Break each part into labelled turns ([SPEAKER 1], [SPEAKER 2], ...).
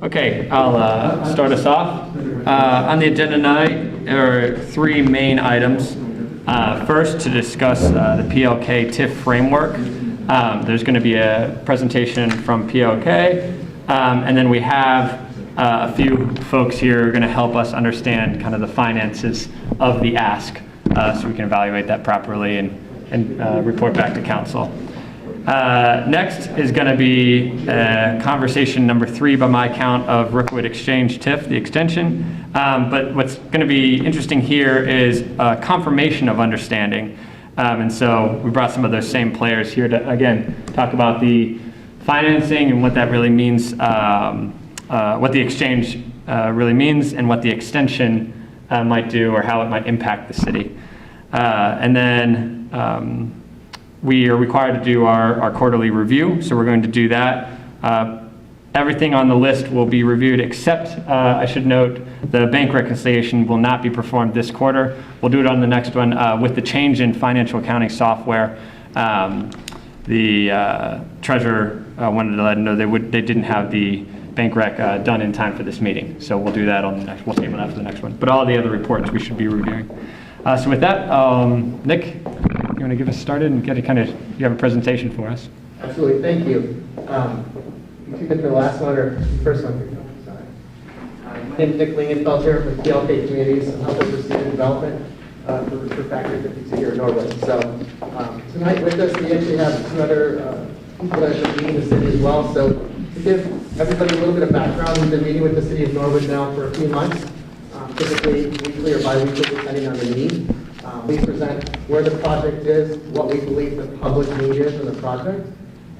[SPEAKER 1] Okay, I'll start us off. On the agenda tonight, there are three main items. First, to discuss the PLK TIF framework. There's going to be a presentation from PLK, and then we have a few folks here who are going to help us understand kind of the finances of the ask, so we can evaluate that properly and report back to council. Next is going to be conversation number 3 by my count of Rookwood Exchange TIF, the extension. But what's going to be interesting here is confirmation of understanding. And so we brought some of those same players here to, again, talk about the financing and what that really means, what the exchange really means, and what the extension might do or how it might impact the city. And then we are required to do our quarterly review, so we're going to do that. Everything on the list will be reviewed except, I should note, the bank reconciliation will not be performed this quarter. We'll do it on the next one. With the change in financial accounting software, the treasurer wanted to let them know they didn't have the bank rec done in time for this meeting. So we'll do that on the next, we'll table that for the next one. But all the other reports we should be reviewing. So with that, Nick, you want to get us started and get a kind of, you have a presentation for us?
[SPEAKER 2] Absolutely, thank you. You can get the last one or first one. Sorry. My name is Nick Lingenfeld here with PLK Communities and Health for Student Development for Factory 52 here in Norwood. So tonight with us, we actually have 2 other people that are meeting the city as well. So to give everybody a little bit of background, we've been meeting with the city of Norwood now for a few months, typically weekly or bi-weekly depending on the need. We present where the project is, what we believe the public need is in the project,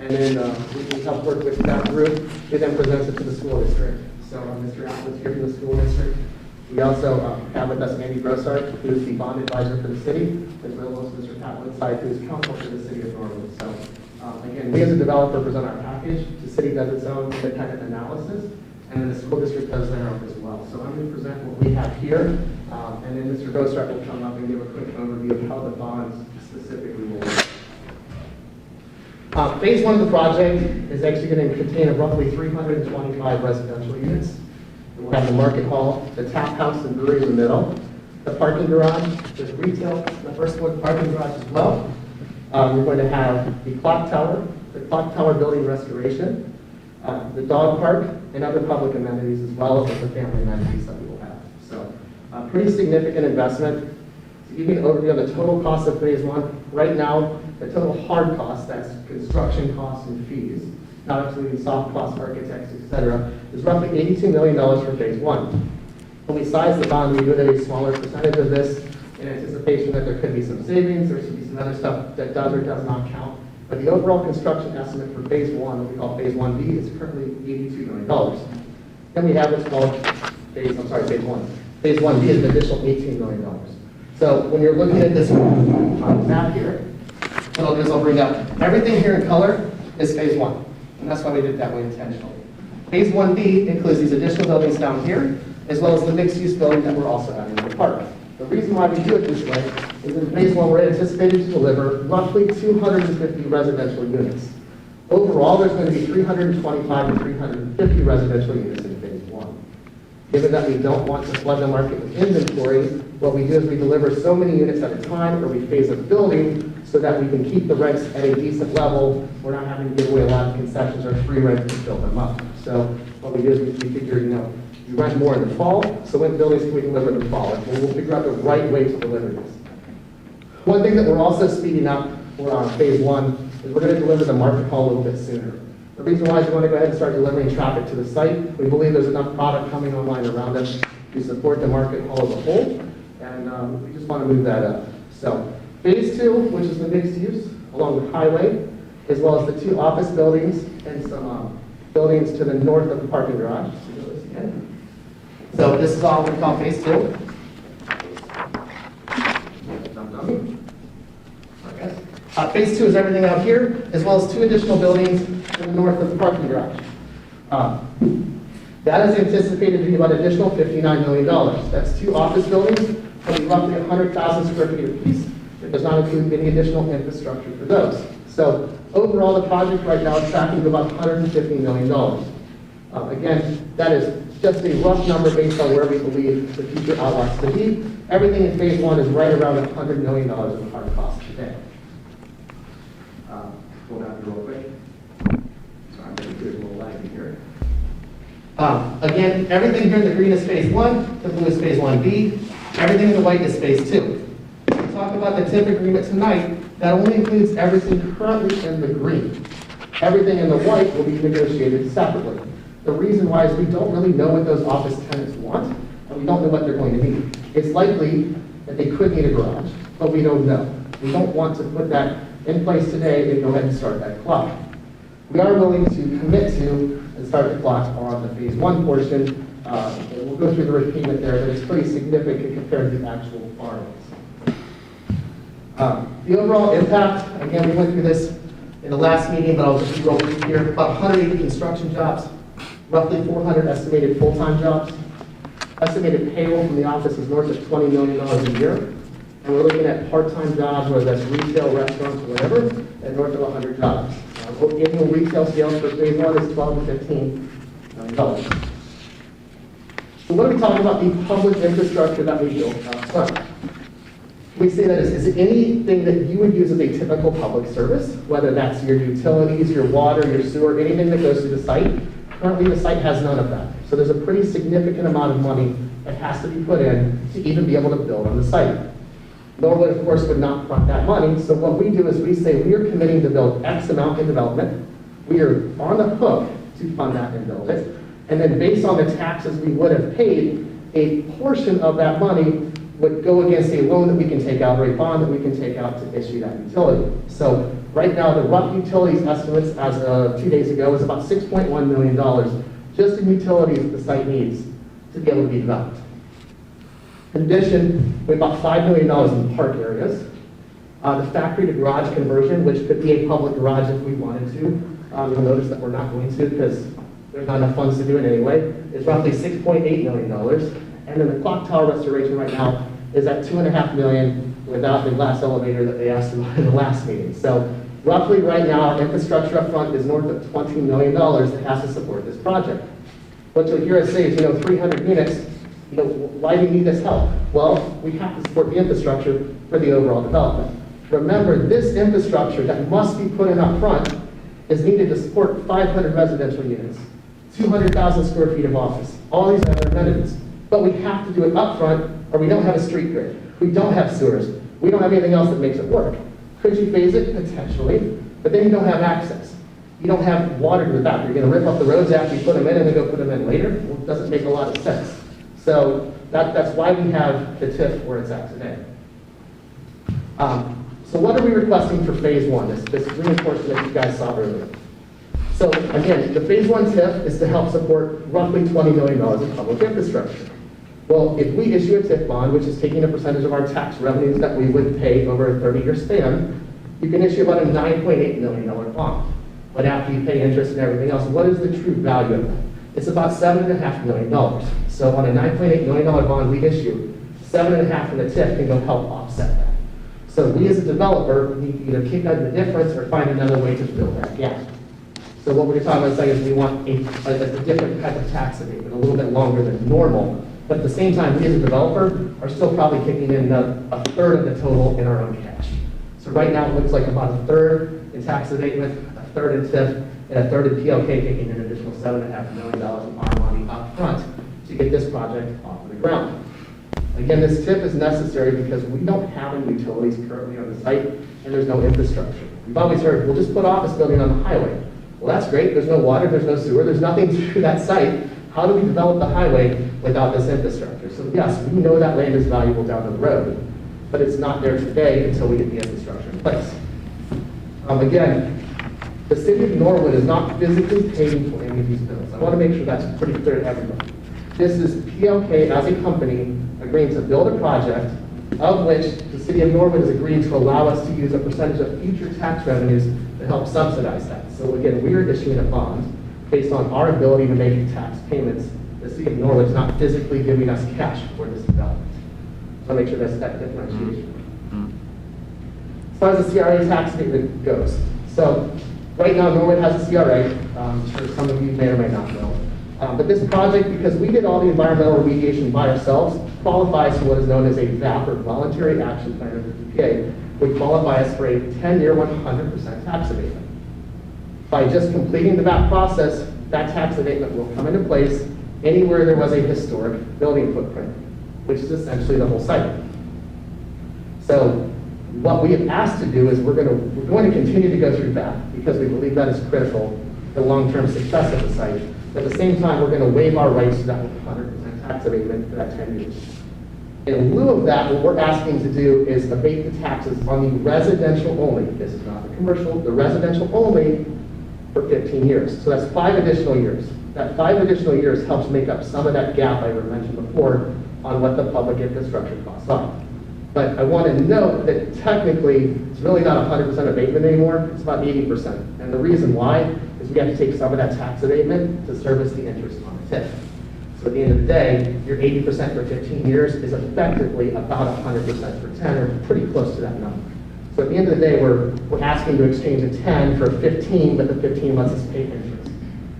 [SPEAKER 2] and then we help work with that group. It then presents it to the school district. So Mr. Allen's here from the school district. We also have with us Andy Grossart, who is the bond advisor for the city, as well as Mr. Pat Woodside, who is counsel for the city of Norwood. So again, we as a developer present our package. The city does its own independent analysis, and then the school district does their own as well. So I'm going to present what we have here, and then Mr. Grossart will come up and give a quick overview of how the bonds specifically will work. Phase 1 of the project is actually going to contain roughly 325 residential units. We'll have the market hall, the tap house and brewery in the middle, the parking garage, there's retail, the first floor parking garage as well. We're going to have the clock tower building restoration, the dog park, and other public amenities as well as the family amenities that we will have. So a pretty significant investment. To give you an overview of the total cost of phase 1, right now, the total hard cost, that's construction costs and fees, not including soft costs, architects, etc., is roughly $82 million for phase 1. When we size the bond, we do it at a smaller percentage of this in anticipation that there could be some savings, there should be some other stuff that does or does not count. But the overall construction estimate for phase 1, what we call phase 1B, is currently $82 million. Then we have what's called phase 1. Phase 1B is an additional $18 million. So when you're looking at this on the map here, what I'll do is I'll bring up everything here in color is phase 1. And that's why we did it that way intentionally. Phase 1B includes these additional buildings down here, as well as the mixed-use building that we're also adding to the park. The reason why we do it this way is in phase 1, we're anticipated to deliver roughly 250 residential units. Overall, there's going to be 325 to 350 residential units in phase 1. Given that we don't want to flood the market with inventory, what we do is we deliver so many units at a time, or we phase a building so that we can keep the rents at a decent level. We're not having to give away a lot of concessions or free rent to fill them up. So what we do is we figure, you rent more in the fall, so when buildings can we deliver in the fall? And we'll figure out the right way to deliver this. One thing that we're also speeding up for phase 1 is we're going to deliver the market hall a little bit sooner. The reason why is we want to go ahead and start delivering traffic to the site. We believe there's enough product coming online around us to support the market hall as a whole, and we just want to move that up. So phase 2, which is the mixed use along the highway, as well as the 2 office buildings and some buildings to the north of the parking garage. So this is all we call phase 2. Phase 2 is everything out here, as well as 2 additional buildings to the north of the parking garage. That is anticipated to be about an additional $59 million. That's 2 office buildings, that'll be roughly 100,000 square feet apiece. It does not include any additional infrastructure for those. So overall, the project right now is tracking to about $150 million. Again, that is just a rough number based on where we believe the future outlots to be. Everything in phase one is right around $100 million in hard costs today. Go down here real quick. Sorry, I'm going to do a little lagging here. Again, everything here in the green is phase one, the blue is phase 1B, everything in the white is phase two. When we talk about the TIF agreement tonight, that only includes everything currently in the green. Everything in the white will be negotiated separately. The reason why is we don't really know what those office tenants want, and we don't know what they're going to need. It's likely that they could need a garage, but we don't know. We don't want to put that in place today and go ahead and start that clock. We are willing to commit to and start the clock on the phase one portion. We'll go through the repayment there, but it's pretty significant compared to the actual borrowings. The overall impact, again, we went through this in the last meeting, but I'll just roll through here. About 180 construction jobs, roughly 400 estimated full-time jobs. Estimated payroll from the office is north of $20 million a year. And we're looking at part-time jobs, whether that's retail, restaurants, or whatever, at north of 100 jobs. Annual retail sales for phase one is $12 to $15 million. So what are we talking about the public infrastructure that we build out front? We say that is anything that you would use as a typical public service, whether that's your utilities, your water, your sewer, anything that goes through the site. Currently, the site has none of that. So there's a pretty significant amount of money that has to be put in to even be able to build on the site. Norwood, of course, would not front that money. So what we do is we say we are committing to build X amount in development. We are on the hook to fund that and build it. And then based on the taxes we would have paid, a portion of that money would go against a loan that we can take out or a bond that we can take out to issue that utility. So right now, the rough utilities estimates as of 2 days ago is about $6.1 million just in utilities that the site needs to be able to be developed. In addition, we have about $5 million in park areas. The factory to garage conversion, which could be a public garage if we wanted to. You'll notice that we're not going to because there's not enough funds to do it anyway. It's roughly $6.8 million. And then the clock tower restoration right now is at $2.5 million without the glass elevator that they asked about in the last meeting. So roughly right now, our infrastructure up front is north of $20 million that has to support this project. What you'll hear us say is, 300 units, why do you need this help? Well, we have to support the infrastructure for the overall development. Remember, this infrastructure that must be put in up front is needed to support 500 residential units, 200,000 square feet of office, all these other amenities. But we have to do it up front, or we don't have a street grid. We don't have sewers. We don't have anything else that makes it work. Could you phase it? Potentially. But then you don't have access. You don't have water to the back. You're going to rip up the roads after you put them in and then go put them in later. Well, it doesn't make a lot of sense. So that's why we have the TIF where it's at today. So what are we requesting for phase one, this reinforcement that you guys saw earlier? So again, the phase one TIF is to help support roughly $20 million in public infrastructure. Well, if we issue a TIF bond, which is taking a percentage of our tax revenues that we would pay over a 30-year span, you can issue about a $9.8 million bond. But after you pay interest and everything else, what is the true value of that? It's about $7.5 million. So on a $9.8 million bond we issue, 7.5 from the TIF can go help offset that. So we as a developer need to either kick out the difference or find another way to fill that gap. So what we're talking about saying is we want a different type of tax abatement, a little bit longer than normal. But at the same time, we as a developer are still probably kicking in a third of the total in our own cash. So right now it looks like about a third in tax abatement, a third in TIF, and a third in PLK kicking in an additional $7.5 million of our money up front to get this project off of the ground. Again, this TIF is necessary because we don't have any utilities currently on the site and there's no infrastructure. We've always heard, we'll just put office building on the highway. Well, that's great. There's no water, there's no sewer, there's nothing through that site. How do we develop the highway without this infrastructure? So yes, we know that land is valuable down the road, but it's not there today until we get the infrastructure in place. Again, the city of Norwood is not physically paying for any of these bills. I want to make sure that's pretty clear to everyone. This is PLK as a company agreeing to build a project of which the city of Norwood is agreeing to allow us to use a percentage of future tax revenues to help subsidize that. So again, we are issuing a bond based on our ability to make tax payments. The city of Norwood is not physically giving us cash for this development. So I make sure that's that differentiation. As far as the CRA tax statement goes, so right now Norwood has a CRA. I'm sure some of you may or may not know. But this project, because we did all the environmental remediation by ourselves, qualifies for what is known as a VAP, or Voluntary Action Plan, under the EPA, would qualify us for a 10-year, 100% tax abatement. By just completing the VAP process, that tax abatement will come into place anywhere there was a historic building footprint, which is essentially the whole site. So what we have asked to do is we're going to continue to go through that because we believe that is critical to the long-term success of the site. At the same time, we're going to waive our rights to that 100% tax abatement for that 10 years. In lieu of that, what we're asking to do is abate the taxes on the residential only. This is not the commercial, the residential only for 15 years. So that's 5 additional years. That 5 additional years helps make up some of that gap I mentioned before on what the public infrastructure costs are. But I want to note that technically, it's really not 100% abatement anymore, it's about 80%. And the reason why is we have to take some of that tax abatement to service the interest on the TIF. So at the end of the day, your 80% for 15 years is effectively about 100% for 10, or pretty close to that number. So at the end of the day, we're asking to exchange a 10 for 15, but the 15 lets us pay interest.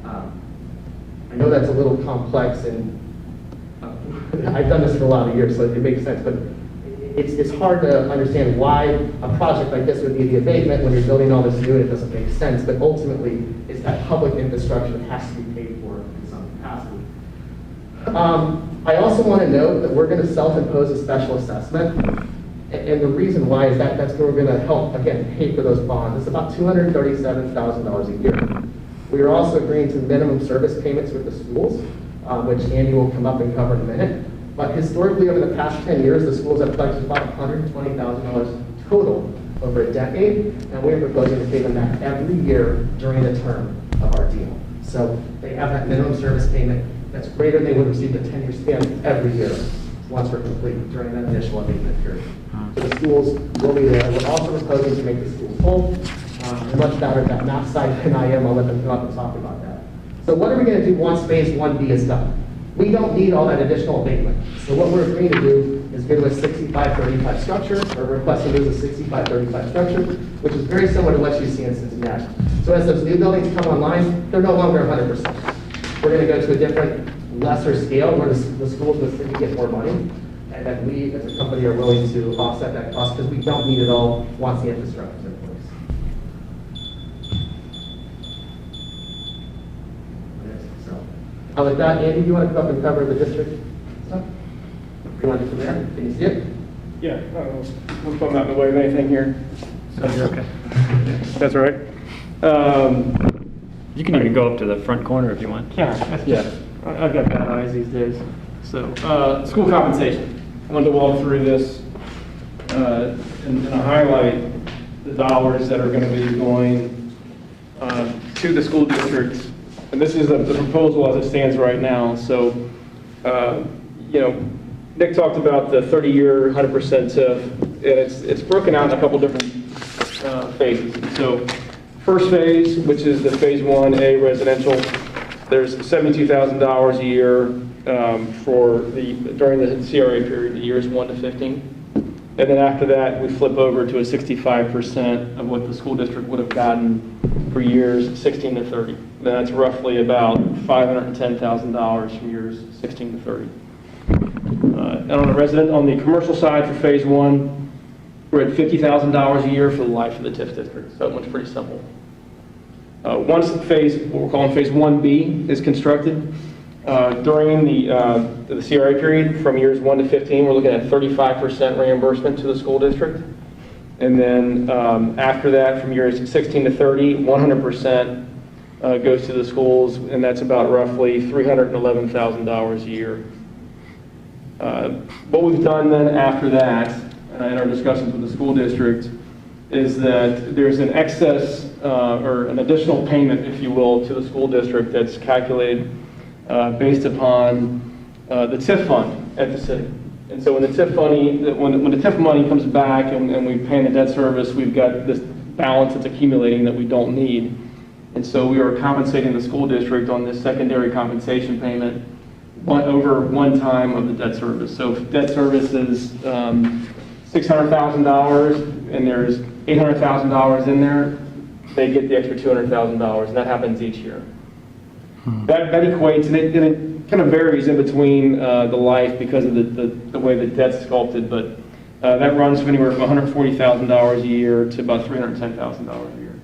[SPEAKER 2] I know that's a little complex, and I've done this for a lot of years, so it makes sense, but it's hard to understand why a project like this would need the abatement when you're building all this new and it doesn't make sense, but ultimately, it's that public infrastructure that has to be paid for in some capacity. I also want to note that we're going to self-impose a special assessment, and the reason why is that's where we're going to help, again, pay for those bonds. It's about $237,000 a year. We are also agreeing to minimum service payments with the schools, which Andy will come up and cover in a minute. But historically, over the past 10 years, the schools have collected about $120,000 total over a decade, and we're proposing to pay them back every year during the term of our deal. So they have that minimum service payment that's greater than they would receive a 10-year span every year once we're complete during that initial abatement period. So the schools will be there. We're also proposing to make the schools whole. They're much better at that map side than I am. I'll let them come up and talk about that. So what are we going to do once phase 1B is done? We don't need all that additional abatement. So what we're agreeing to do is go to a 65-35 structure, or requesting to use a 65-35 structure, which is very similar to what you see in Cincinnati. So as those new buildings come online, they're no longer 100%. We're going to go to a different, lesser scale where the schools will simply get more money, and that we as a company are willing to offset that cost because we don't need it all once the infrastructure is in place. With that, Andy, do you want to come up and cover the district stuff? You want to come there? Can you see it?
[SPEAKER 3] Yeah, we'll come out in the way of anything here.
[SPEAKER 1] So you're okay.
[SPEAKER 3] That's all right.
[SPEAKER 1] You can even go up to the front corner if you want.
[SPEAKER 3] Yeah. I've got bad eyes these days. So, school compensation. I wanted to walk through this and highlight the dollars that are going to be going to the school districts. And this is the proposal as it stands right now. So, Nick talked about the 30-year 100% TIF, and it's broken out in a couple different phases. So, first phase, which is the phase 1A residential, there's $72,000 a year during the CRA period, the years 1 to 15. And then after that, we flip over to a 65% of what the school district would have gotten for years 16 to 30. That's roughly about $510,000 from years 16 to 30. And on the commercial side for phase 1, we're at $50,000 a year for the life of the TIF district. So that one's pretty simple. Once what we're calling phase 1B is constructed, during the CRA period from years 1 to 15, we're looking at 35% reimbursement to the school district. And then after that, from years 16 to 30, 100% goes to the schools, and that's about roughly $311,000 a year. What we've done then after that, in our discussions with the school district, is that there's an excess or an additional payment, if you will, to the school district that's calculated based upon the TIF fund at the city. And so when the TIF money comes back and we pay the debt service, we've got this balance that's accumulating that we don't need. And so we are compensating the school district on this secondary compensation payment over one time of the debt service. So if debt service is $600,000 and there's $800,000 in there, they get the extra $200,000, and that happens each year. That equates, and it kind of varies in between the life because of the way the debt's sculpted, but that runs from anywhere from $140,000 a year to about $310,000 a year.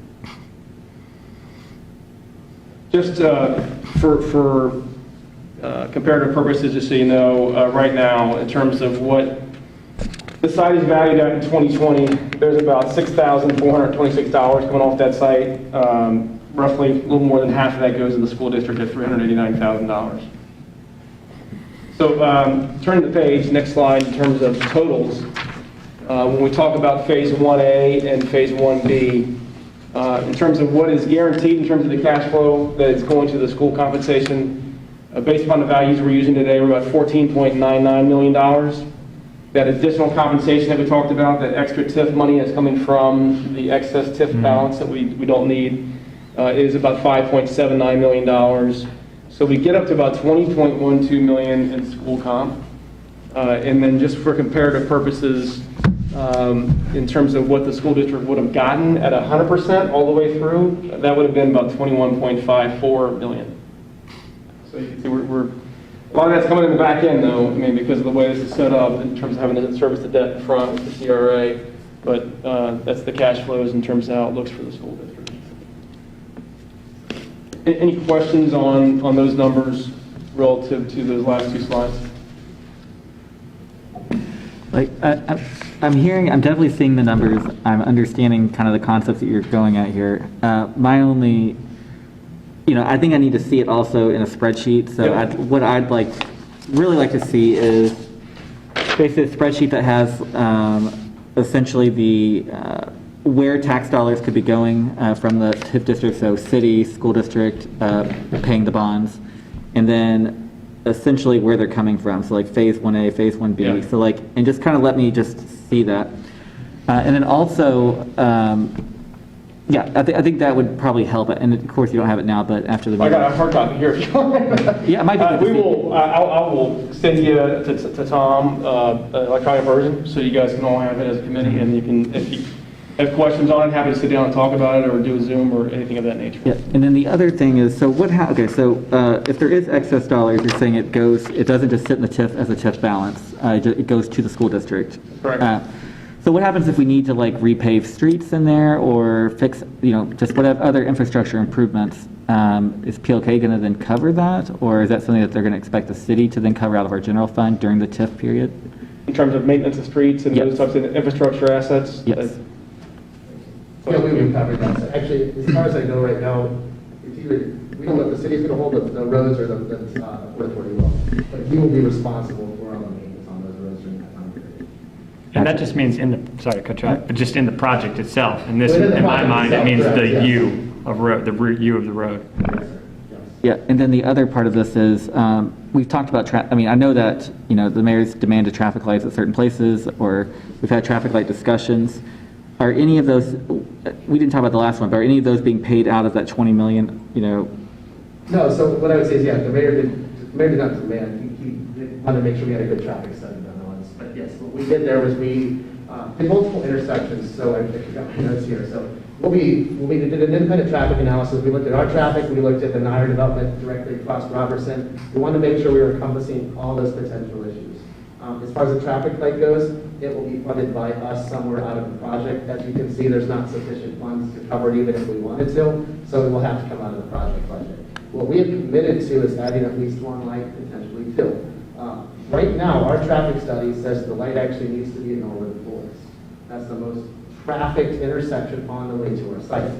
[SPEAKER 3] Just for comparative purposes, just so you know, right now, in terms of what the site is valued at in 2020, there's about $6,426 coming off that site. Roughly a little more than half of that goes to the school district at $389,000. So turning the page, next slide, in terms of totals. When we talk about Phase 1A and Phase 1B, in terms of what is guaranteed in terms of the cash flow that is going to the school compensation, based upon the values we're using today, we're about $14.99 million. That additional compensation that we talked about, that extra TIF money that's coming from the excess TIF balance that we don't need, is about $5.79 million. So we get up to about $20.12 million in school comp. And then just for comparative purposes, in terms of what the school district would have gotten at 100% all the way through, that would have been about $21.54 million. So you can see we're a lot of that's coming in the back end, though, I mean, because of the way this is set up in terms of having to service the debt in front with the CRA, but that's the cash flows in terms of how it looks for the school district. Any questions on those numbers relative to those last two slides?
[SPEAKER 4] Like, I'm definitely seeing the numbers. I'm understanding kind of the concepts that you're going at here. My only, I think I need to see it also in a spreadsheet. So
[SPEAKER 3] Yep.
[SPEAKER 4] what I'd really like to see is basically a spreadsheet that has essentially the where tax dollars could be going from the TIF district, so city, school district, paying the bonds, and then essentially where they're coming from. So like Phase 1A, Phase 1B.
[SPEAKER 3] Yeah.
[SPEAKER 4] So and just kind of let me just see that. And then also, I think that would probably help it. And of course you don't have it now, but after the
[SPEAKER 3] I
[SPEAKER 4] meeting.
[SPEAKER 3] got a hard copy here if you want.
[SPEAKER 4] Yeah, it might be good to
[SPEAKER 3] we
[SPEAKER 4] see.
[SPEAKER 3] will. I will send you to Tom an electronic version, so you guys can all have it as a committee, and you can, if you have questions on it, happy to sit down and talk about it, or do a Zoom or anything of that nature.
[SPEAKER 4] Yeah, and then the other thing is, so if there is excess dollars, you're saying it doesn't just sit in the TIF as a TIF balance, it goes to the school district.
[SPEAKER 3] Correct.
[SPEAKER 4] So what happens if we need to repave streets in there or fix, just whatever other infrastructure improvements? Is PLK going to then cover that, or is that something that they're going to expect the city to then cover out of our general fund during the TIF period?
[SPEAKER 3] In terms of maintenance of streets and
[SPEAKER 4] Yes.
[SPEAKER 3] those types of infrastructure assets?
[SPEAKER 4] Yes.
[SPEAKER 2] Yeah, we would cover that. So actually, as far as I know right now, it's either, we don't know if the city's gonna hold the roads or the Port Authority will. But he will be responsible for all the maintenance on those roads during that time period.
[SPEAKER 1] And that just means sorry to cut you off, but just in the project itself. And this,
[SPEAKER 2] Within the
[SPEAKER 1] in my
[SPEAKER 2] project
[SPEAKER 1] mind, it
[SPEAKER 2] itself,
[SPEAKER 1] means
[SPEAKER 2] correct,
[SPEAKER 1] the
[SPEAKER 2] yes.
[SPEAKER 1] U of road, the U of the road.
[SPEAKER 2] Yes, sir. Yes.
[SPEAKER 4] Yeah, and then the other part of this is, we've talked about, I know that, the mayor's demanded traffic lights at certain places, or we've had traffic light discussions. Are any of those, we didn't talk about the last one, but are any of those being paid out of that 20 million,
[SPEAKER 2] No, so what I would say is, the mayor did not demand, he wanted to make sure we had a good traffic study done on this. But yes, what we did there was we did multiple intersections, so I got my notes here. So we did an independent traffic analysis. We looked at our traffic, we looked at the Nyer development directly across Robertson. We wanted to make sure we were encompassing all those potential issues. As far as the traffic light goes, it will be funded by us somewhere out of the project. As you can see, there's not sufficient funds to cover it even if we wanted to, so it will have to come out of the project budget. What we have committed to is adding at least one light, potentially two. Right now, our traffic study says the light actually needs to be in Norwood Forest. That's the most trafficked intersection on the way to our site.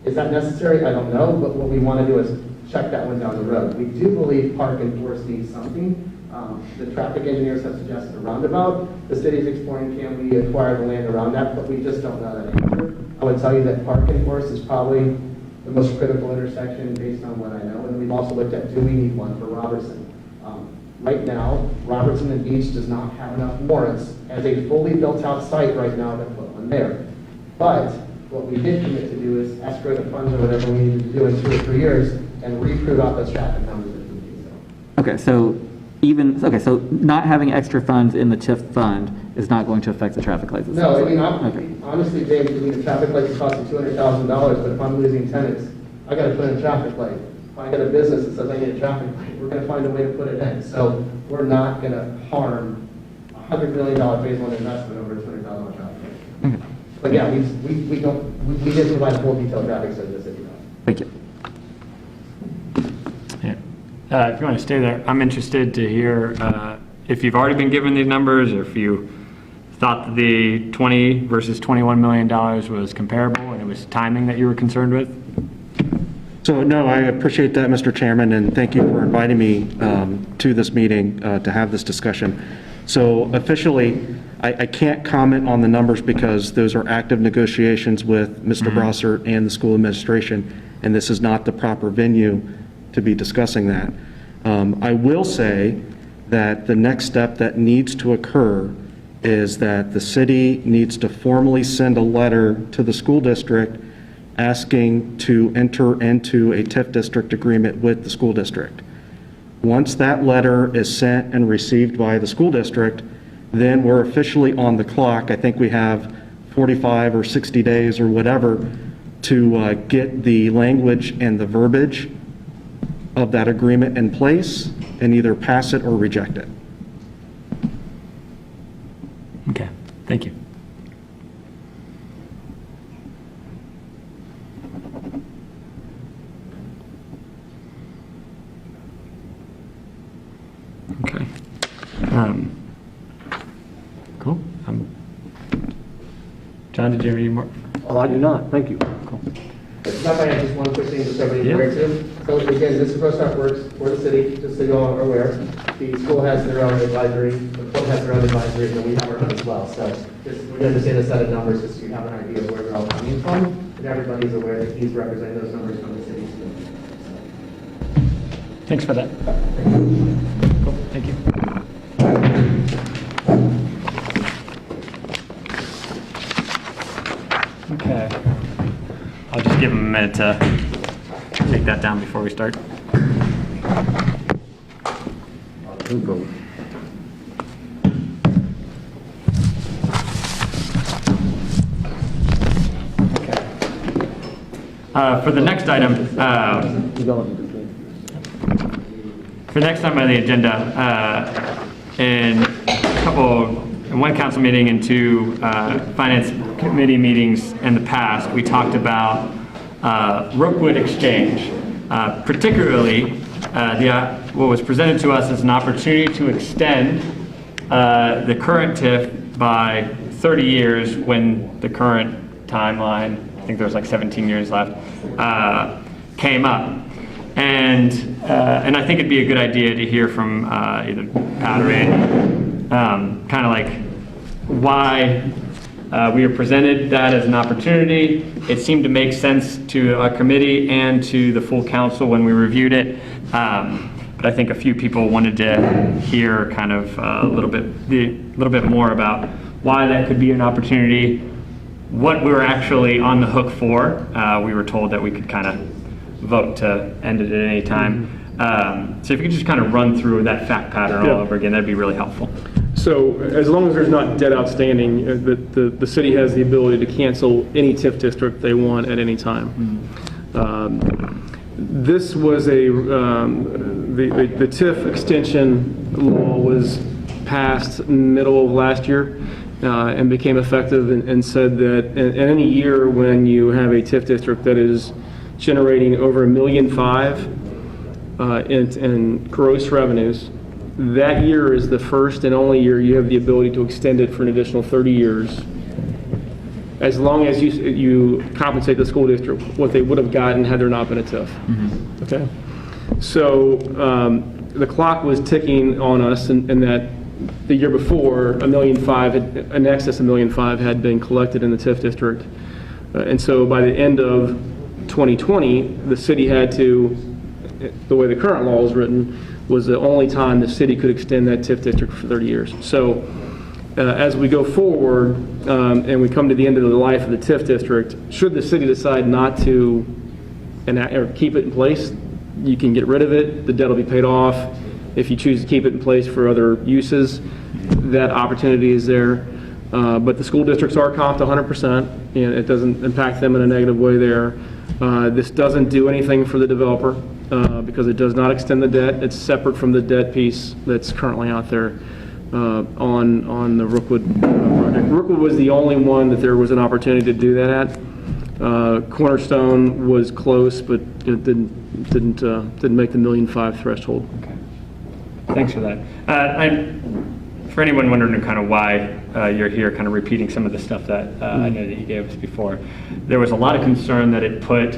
[SPEAKER 2] Is that necessary? I don't know, but what we want to do is check that one down the road. We do believe Park and Forest needs something. The traffic engineers have suggested a roundabout. The city's exploring, can we acquire the land around that, but we just don't know that answer. I would tell you that Park and Forest is probably the most critical intersection based on what I know, and we've also looked at, do we need one for Robertson? Right now, Robertson and Beach does not have enough warrants as a fully built-out site right now to put one there. But what we did commit to do is escrow the funds or whatever we need to do in 2 or 3 years and reprove out those traffic numbers if we do so.
[SPEAKER 4] Okay, so not having extra funds in the TIF fund is not going to affect the traffic lights.
[SPEAKER 2] No, I mean,
[SPEAKER 4] Okay.
[SPEAKER 2] honestly, James, the traffic lights is costing $200,000, but if I'm losing tenants, I gotta put in a traffic light. I get a business that says I need a traffic light, we're gonna find a way to put it in. So we're not gonna harm $100 million phase one investment over a $200,000 traffic light. But yeah, we don't, we did provide a full detailed traffic study to city.
[SPEAKER 4] Thank you.
[SPEAKER 1] Yeah. If you want to stay there, I'm interested to hear if you've already been given these numbers, or if you thought that the 20 versus $21 million was comparable and it was timing that you were concerned with.
[SPEAKER 5] So, no, I appreciate that, Mr. Chairman, and thank you for inviting me to this meeting to have this discussion. So officially, I can't comment on the numbers because those are active negotiations with Mr. Brossart and the school administration, and this is not the proper venue to be discussing that. I will say that the next step that needs to occur is that the city needs to formally send a letter to the school district asking to enter into a TIF district agreement with the school district. Once that letter is sent and received by the school district, then we're officially on the clock. I think we have 45 or 60 days or whatever to get the language and the verbiage of that agreement in place and either pass it or reject it.
[SPEAKER 1] Okay, thank you. Okay. Cool. John, did you have any more?
[SPEAKER 6] Oh, I do not, thank you.
[SPEAKER 1] Cool.
[SPEAKER 2] If I have just one quick thing just so everybody's
[SPEAKER 1] Yeah.
[SPEAKER 2] aware too. So again, this is how it works for the city, just so you all are aware. The school has their own advisory, the club has their own advisory, and then we have our own as well. So just, we're going to say a set of numbers just so you have an idea of where they're all coming from, and everybody's aware that he's representing those numbers from the city.
[SPEAKER 1] Thanks for that. Cool, thank you. Okay. I'll just give him a minute to take that down before we start. For the next item, on the agenda, in one council meeting and two finance committee meetings in the past, we talked about Rookwood Exchange, particularly what was presented to us as an opportunity to extend the current TIF by 30 years when the current timeline, I think there's like 17 years left, came up. And I think it'd be a good idea to hear from either Pat or Andy, kind of like why we were presented that as an opportunity. It seemed to make sense to our committee and to the full council when we reviewed it. But I think a few people wanted to hear kind of a little bit more about why that could be an opportunity, what we were actually on the hook for. We were told that we could kind of vote to end it at any time. So if you could just kind of run through that fact pattern all over again, that'd be really helpful.
[SPEAKER 3] So as long as there's not debt outstanding, the city has the ability to cancel any TIF district they want at any time. This was the TIF extension law was passed middle of last year and became effective and said that in any year when you have a TIF district that is generating over $1.5 million in gross revenues, that year is the first and only year you have the ability to extend it for an additional 30 years, as long as you compensate the school district what they would have gotten had there not been a TIF. Okay? So the clock was ticking on us, and that the year before, $1.5 million, in excess of $1.5 million had been collected in the TIF district. And so by the end of 2020, the city had to, the way the current law is written, was the only time the city could extend that TIF district for 30 years. So as we go forward and we come to the end of the life of the TIF district, should the city decide not to or keep it in place, you can get rid of it, the debt will be paid off. If you choose to keep it in place for other uses, that opportunity is there. But the school districts are comped 100%, and it doesn't impact them in a negative way there. This doesn't do anything for the developer. because it does not extend the debt. It's separate from the debt piece that's currently out there on the Rookwood project. Rookwood was the only one that there was an opportunity to do that at. Cornerstone was close, but it didn't make the $1.5 million threshold.
[SPEAKER 1] Okay. Thanks for that. For anyone wondering kind of why you're here, kind of repeating some of the stuff that I know that you gave us before, there was a lot of concern that it put,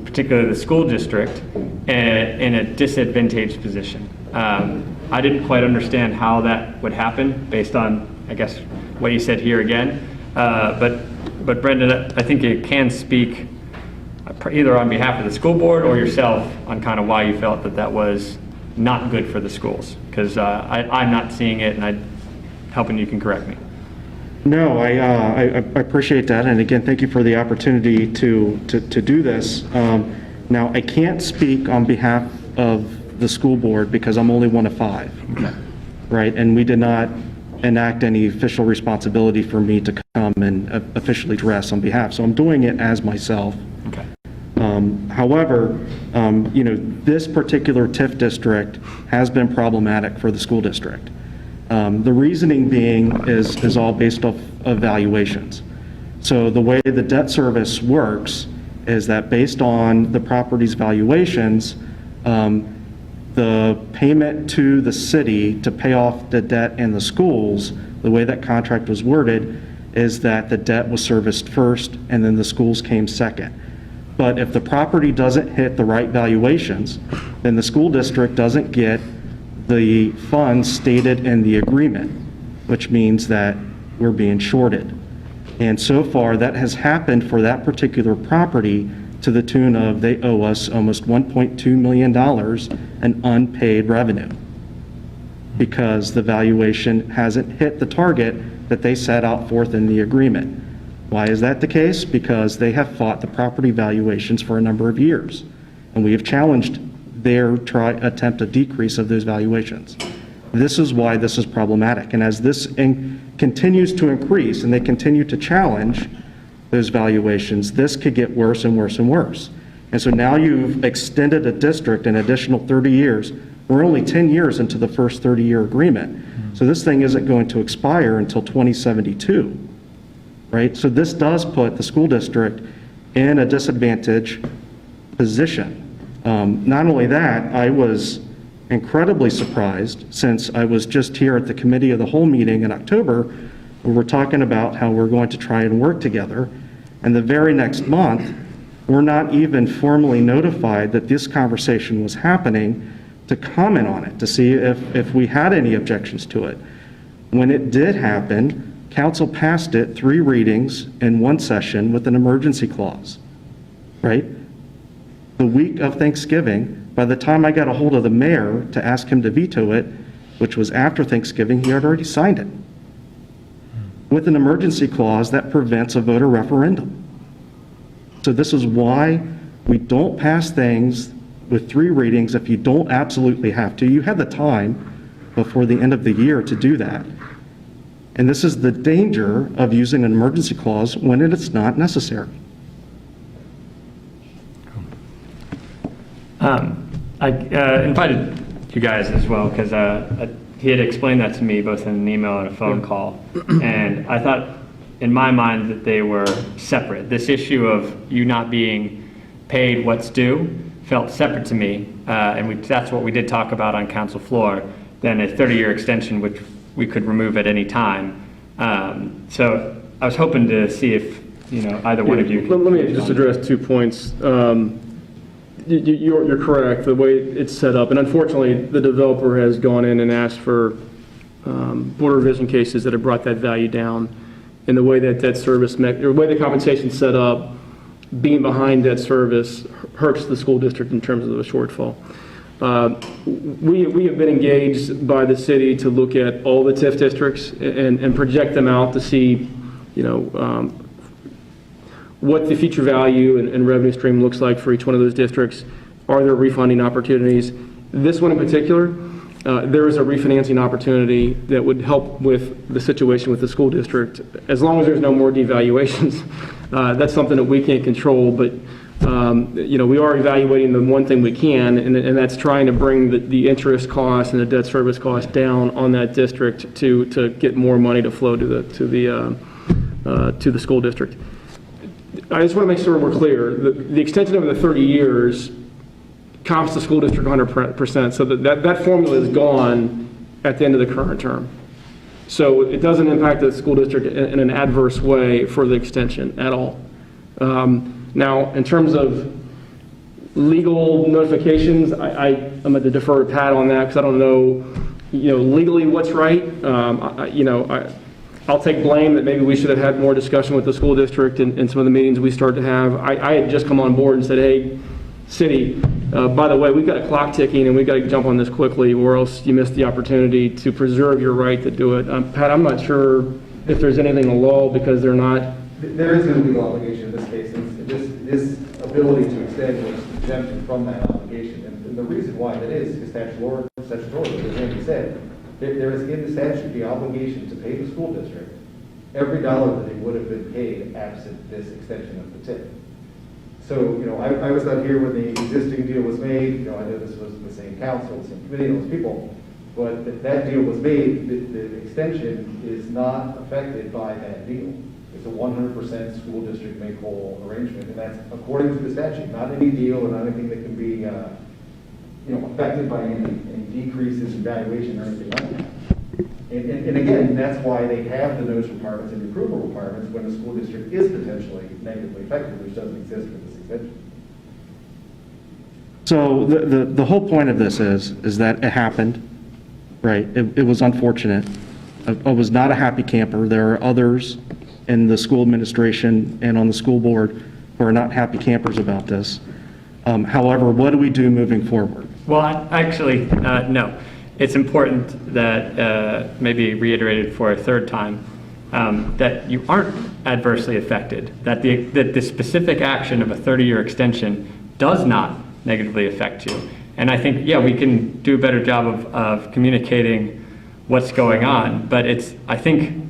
[SPEAKER 1] particularly the school district, in a disadvantaged position. I didn't quite understand how that would happen based on, I guess, what you said here again. But Brendan, I think you can speak either on behalf of the school board or yourself on kind of why you felt that that was not good for the schools, because I'm not seeing it, and I'm hoping you can correct me.
[SPEAKER 5] No, I appreciate that, and again, thank you for the opportunity to do this. Now, I can't speak on behalf of the school board because I'm only one of 5,
[SPEAKER 1] Okay.
[SPEAKER 5] right? And we did not enact any official responsibility for me to come and officially address on behalf, so I'm doing it as myself.
[SPEAKER 1] Okay.
[SPEAKER 5] However, this particular TIF district has been problematic for the school district. The reasoning being is all based off of valuations. So the way the debt service works is that based on the property's valuations, the payment to the city to pay off the debt in the schools, the way that contract was worded, is that the debt was serviced first and then the schools came second. But if the property doesn't hit the right valuations, then the school district doesn't get the funds stated in the agreement, which means that we're being shorted. And so far, that has happened for that particular property to the tune of they owe us almost $1.2 million in unpaid revenue because the valuation hasn't hit the target that they set out forth in the agreement. Why is that the case? Because they have fought the property valuations for a number of years, and we have challenged their attempt at decrease of those valuations. This is why this is problematic, and as this continues to increase and they continue to challenge those valuations, this could get worse and worse and worse. And so now you've extended a district an additional 30 years. We're only 10 years into the first 30-year agreement. So this thing isn't going to expire until 2072, right? So this does put the school district in a disadvantaged position. Not only that, I was incredibly surprised since I was just here at the committee of the whole meeting in October. We were talking about how we're going to try and work together. And the very next month, we're not even formally notified that this conversation was happening to comment on it, to see if we had any objections to it. When it did happen, council passed it 3 readings in 1 session with an emergency clause, right? The week of Thanksgiving, by the time I got a hold of the mayor to ask him to veto it, which was after Thanksgiving, he had already signed it with an emergency clause that prevents a voter referendum. So this is why we don't pass things with 3 readings if you don't absolutely have to. You have the time before the end of the year to do that. And this is the danger of using an emergency clause when it's not necessary.
[SPEAKER 1] I invited you guys as well because he had explained that to me both in an email and a phone call. And I thought in my mind that they were separate. This issue of you not being paid what's due felt separate to me. And that's what we did talk about on council floor, than a 30-year extension, which we could remove at any time. So I was hoping to see if either one of you.
[SPEAKER 3] Let me just address 2 points. You're correct, the way it's set up, and unfortunately, the developer has gone in and asked for board revision cases that have brought that value down. And the way that debt service, or the way the compensation's set up, being behind debt service hurts the school district in terms of a shortfall. We have been engaged by the city to look at all the TIF districts and project them out to see, what the future value and revenue stream looks like for each one of those districts. Are there refunding opportunities? This one in particular, there is a refinancing opportunity that would help with the situation with the school district, as long as there's no more devaluations. That's something that we can't control, but we are evaluating the one thing we can, and that's trying to bring the interest cost and the debt service cost down on that district to get more money to flow to the school district. I just want to make sure we're clear. The extension over the 30 years comps the school district 100%, so that formula is gone at the end of the current term. So it doesn't impact the school district in an adverse way for the extension at all. Now, in terms of legal notifications, I'm going to defer to Pat on that because I don't know, legally what's right. I'll take blame that maybe we should have had more discussion with the school district in some of the meetings we started to have. I had just come on board and said, hey, city, by the way, we've got a clock ticking and we've got to jump on this quickly or else you miss the opportunity to preserve your right to do it. Pat, I'm not sure if there's anything in the law because they're not.
[SPEAKER 6] There is no legal obligation in this case. This ability to extend was exempted from that obligation. And the reason why that is statutory, as Andy said. There is in the statute the obligation to pay the school district every dollar that they would have been paid absent this extension of the TIF. So, I was not here when the existing deal was made. I know this was the same council, the same committee, those people. But that deal was made. The extension is not affected by that deal. It's a 100% school district make whole arrangement, and that's according to the statute. Not any deal or not anything that can be, affected by any decreases in valuation or anything like that. And again, that's why they have the notice requirements and the approval requirements when the school district is potentially negatively affected, which doesn't exist with this extension.
[SPEAKER 5] So the whole point of this is that it happened, right? It was unfortunate. I was not a happy camper. There are others in the school administration and on the school board who are not happy campers about this. However, what do we do moving forward?
[SPEAKER 1] Well, actually, no. It's important that, maybe reiterated for a third time, that you aren't adversely affected, that the specific action of a 30-year extension does not negatively affect you. And I think, we can do a better job of communicating what's going on, but I think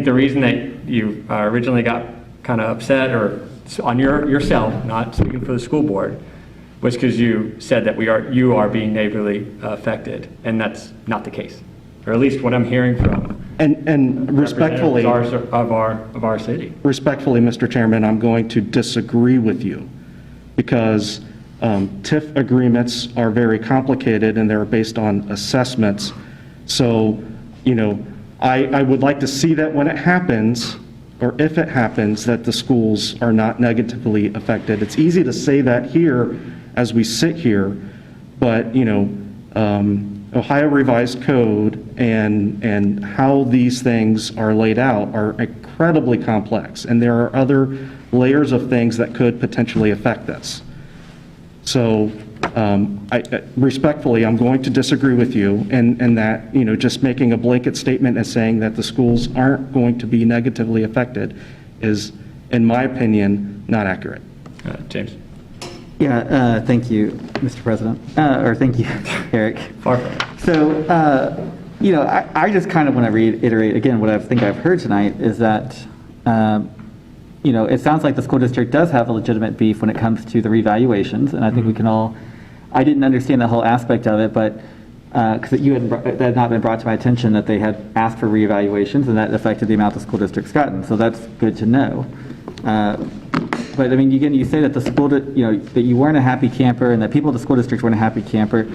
[SPEAKER 1] the reason that you originally got kind of upset or on yourself, not speaking for the school board, was because you said that you are being negatively affected, and that's not the case, or at least what I'm hearing from
[SPEAKER 5] And respectfully,
[SPEAKER 1] of our city.
[SPEAKER 5] Respectfully, Mr. Chairman, I'm going to disagree with you because TIF agreements are very complicated and they're based on assessments. So, I would like to see that when it happens, or if it happens, that the schools are not negatively affected. It's easy to say that here as we sit here, but, Ohio Revised Code and how these things are laid out are incredibly complex, and there are other layers of things that could potentially affect this. So, respectfully, I'm going to disagree with you, and that, just making a blanket statement and saying that the schools aren't going to be negatively affected is, in my opinion, not accurate.
[SPEAKER 1] James.
[SPEAKER 4] Yeah, thank you, Mr. President, or thank you, Eric.
[SPEAKER 1] Far from it.
[SPEAKER 4] So, I just kind of want to reiterate again what I think I've heard tonight is that, it sounds like the school district does have a legitimate beef when it comes to the revaluations, and I think we can all, I didn't understand the whole aspect of it, but because that had not been brought to my attention that they had asked for reevaluations and that affected the amount the school district's gotten, so that's good to know. But I mean, again, you say that the school, that you weren't a happy camper and that people at the school district weren't a happy camper,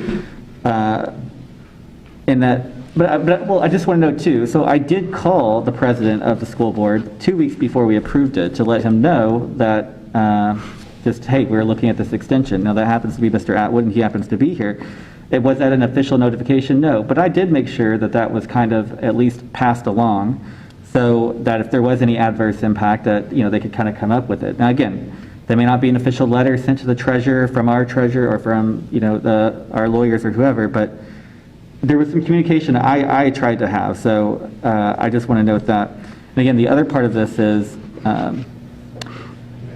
[SPEAKER 4] and that, well, I just want to know too, so I did call the president of the school board 2 weeks before we approved it to let him know that, hey, we're looking at this extension. Now that happens to be Mr. Atwood and he happens to be here. Was that an official notification? No, but I did make sure that that was kind of at least passed along so that if there was any adverse impact that, they could kind of come up with it. Now again, there may not be an official letter sent to the treasurer from our treasurer or from, our lawyers or whoever, but there was some communication I tried to have, so I just want to note that. And again, the other part of this is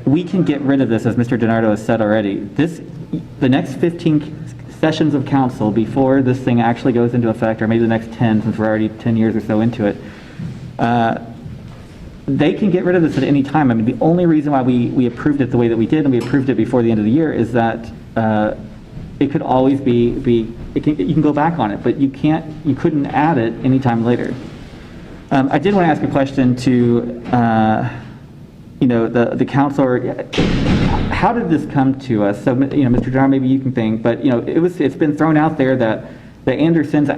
[SPEAKER 4] we can get rid of this, as Mr. DiNardo has said already. The next 15 sessions of council before this thing actually goes into effect, or maybe the next 10, since we're already 10 years or so into it, they can get rid of this at any time. I mean, the only reason why we approved it the way that we did, and we approved it before the end of the year, is that it could always you can go back on it, but you couldn't add it anytime later. I did want to ask a question to, the counselor. How did this come to us? So, Mr. John, maybe you can think, but, it's been thrown out there that the Andersons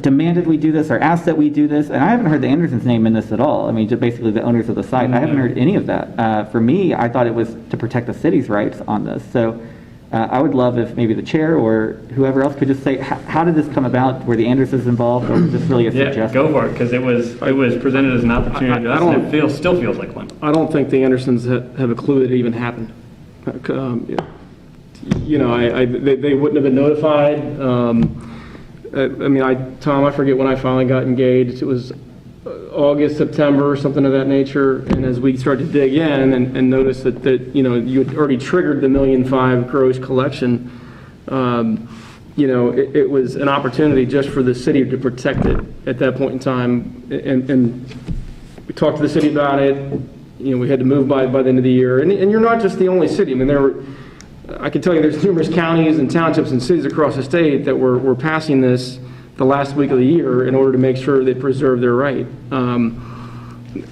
[SPEAKER 4] demanded we do this or asked that we do this, and I haven't heard the Andersons' name in this at all. I mean, just basically the owners of the site. I haven't heard any of that. For me, I thought it was to protect the city's rights on this. So I would love if maybe the chair or whoever else could just say, how did this come about? Were the Andersons involved, or was this really a suggestion?
[SPEAKER 1] Yeah, go for it, because it was presented as an opportunity to us, and it still feels like one.
[SPEAKER 3] I don't think the Andersons have a clue that it even happened. They wouldn't have been notified. Tom, I forget when I finally got engaged. It was August, September, or something of that nature. And as we started to dig in and notice that you had already triggered the $1.5 million gross collection, it was an opportunity just for the city to protect it at that point in time. And we talked to the city about it. We had to move by the end of the year. And you're not just the only city. I mean, I can tell you there's numerous counties and townships and cities across the state that were passing this the last week of the year in order to make sure they preserve their right.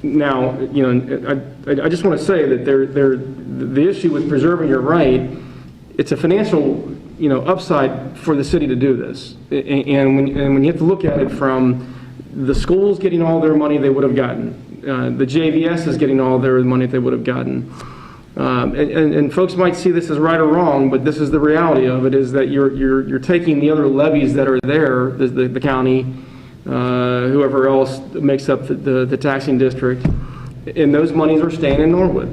[SPEAKER 3] Now, I just want to say that the issue with preserving your right, it's a financial, upside for the city to do this. And when you have to look at it from the schools getting all their money they would have gotten, the JVS is getting all their money they would have gotten. And folks might see this as right or wrong, but this is the reality of it, is that you're taking the other levies that are there, the county, whoever else makes up the taxing district, and those monies are staying in Norwood.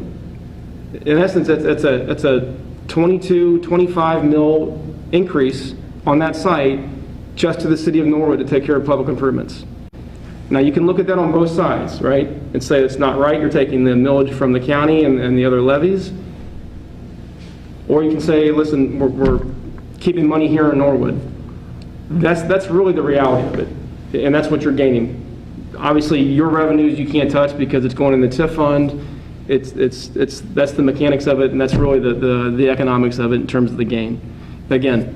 [SPEAKER 3] In essence, it's a 25 mil increase on that site just to the city of Norwood to take care of public improvements. Now, you can look at that on both sides, right, and say it's not right, you're taking the millage from the county and the other levies. Or you can say, listen, we're keeping money here in Norwood. That's really the reality of it, and that's what you're gaining. Obviously, your revenues you can't touch because it's going in the TIF fund. That's the mechanics of it, and that's really the economics of it in terms of the gain. Again,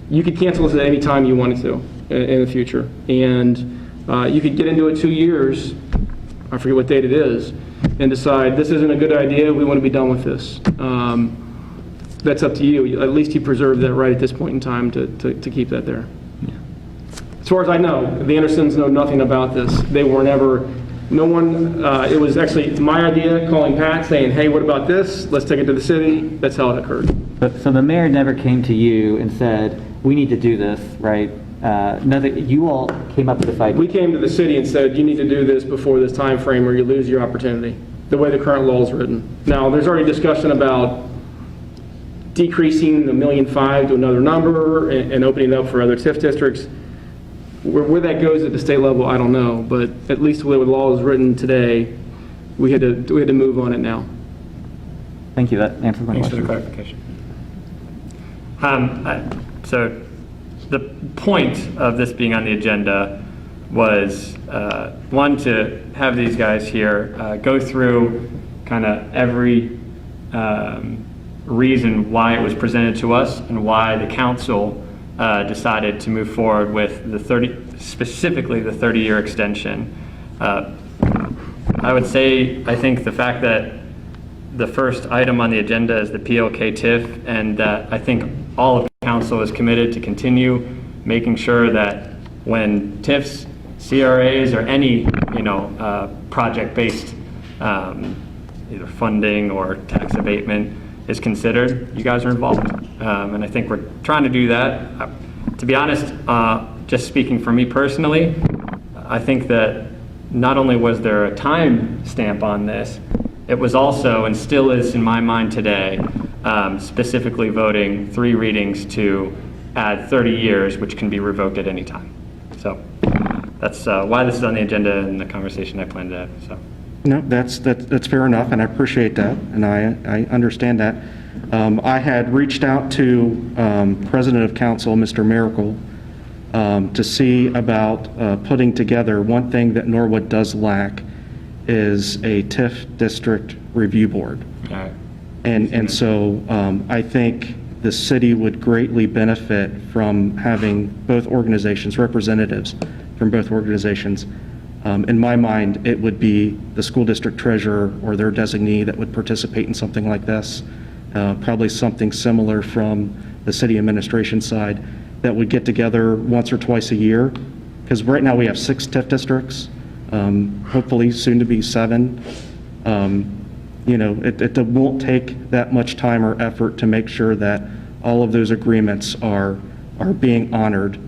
[SPEAKER 3] you could cancel this at any time you wanted to in the future, and you could get into it 2 years, I forget what date it is, and decide this isn't a good idea, we want to be done with this. That's up to you. At least you preserve that right at this point in time to keep that there. Yeah. As far as I know, the Andersons know nothing about this. They were never, no one, it was actually my idea, calling Pat, saying, hey, what about this? Let's take it to the city. That's how it occurred.
[SPEAKER 4] So the mayor never came to you and said, we need to do this, right? You all came up with this idea.
[SPEAKER 3] We came to the city and said, you need to do this before this time frame or you lose your opportunity, the way the current law is written. Now, there's already discussion about decreasing the $1.5 million to another number and opening it up for other TIF districts. Where that goes at the state level, I don't know, but at least the way the law is written today, we had to move on it now.
[SPEAKER 4] Thank you. That answers my
[SPEAKER 1] Thanks
[SPEAKER 4] question.
[SPEAKER 1] for the clarification. So the point of this being on the agenda was, one, to have these guys here go through kind of every reason why it was presented to us and why the council decided to move forward with specifically the 30-year extension. I would say, I think the fact that the first item on the agenda is the PLK TIF, and that I think all of council is committed to continue making sure that when TIFs, CRAs, or any project-based either funding or tax abatement is considered, you guys are involved, and I think we're trying to do that. To be honest, just speaking for me personally, I think that not only was there a time stamp on this, it was also, and still is in my mind today, specifically voting 3 readings to add 30 years, which can be revoked at any time. So that's why this is on the agenda and the conversation I plan to have. So.
[SPEAKER 5] No, that's fair enough, and I appreciate that, and I understand that. I had reached out to President of Council, Mr. Miracle, to see about putting together one thing that Norwood does lack is a TIF district review board.
[SPEAKER 1] All right.
[SPEAKER 5] And so I think the city would greatly benefit from having both organizations, representatives from both organizations. In my mind, it would be the school district treasurer or their designee that would participate in something like this. Probably something similar from the city administration side that would get together once or twice a year. Because right now we have 6 TIF districts, hopefully soon to be 7. You know, it won't take that much time or effort to make sure that all of those agreements are being honored,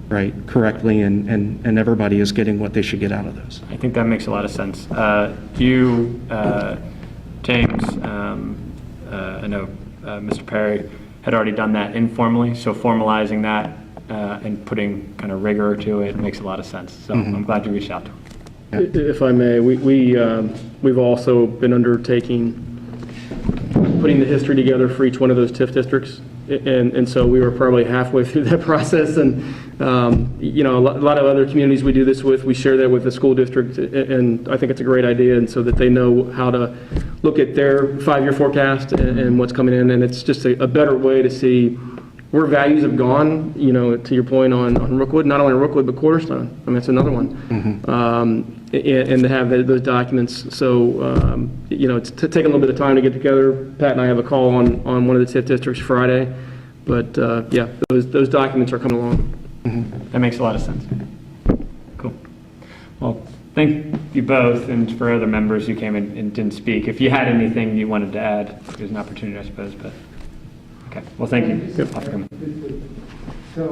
[SPEAKER 5] right, correctly, and everybody is getting what they should get out of those.
[SPEAKER 1] I think that makes a lot of sense. You, James, I know Mr. Perry had already done that informally, so formalizing that and putting kind of rigor to it makes a lot of sense. So I'm glad you reached out to him.
[SPEAKER 3] If I may, we've also been undertaking, putting the history together for each one of those TIF districts. And so we were probably halfway through that process. And, you know, a lot of other communities we do this with, we share that with the school district. And I think it's a great idea. And so that they know how to look at their 5-year forecast and what's coming in. And it's just a better way to see where values have gone, you know, to your point on Rookwood, not only Rookwood, but Cornerstone. I mean, that's another one. And to have those documents. So, you know, it's taking a little bit of time to get together. Pat and I have a call on one of the TIF districts Friday. But, yeah, those documents are coming along.
[SPEAKER 1] That makes a lot of sense. Cool. Well, thank you both, and for other members who came in and didn't speak. If you had anything you wanted to add, there's an opportunity, I suppose, but, okay. Well, thank you. Off you come.
[SPEAKER 2] So,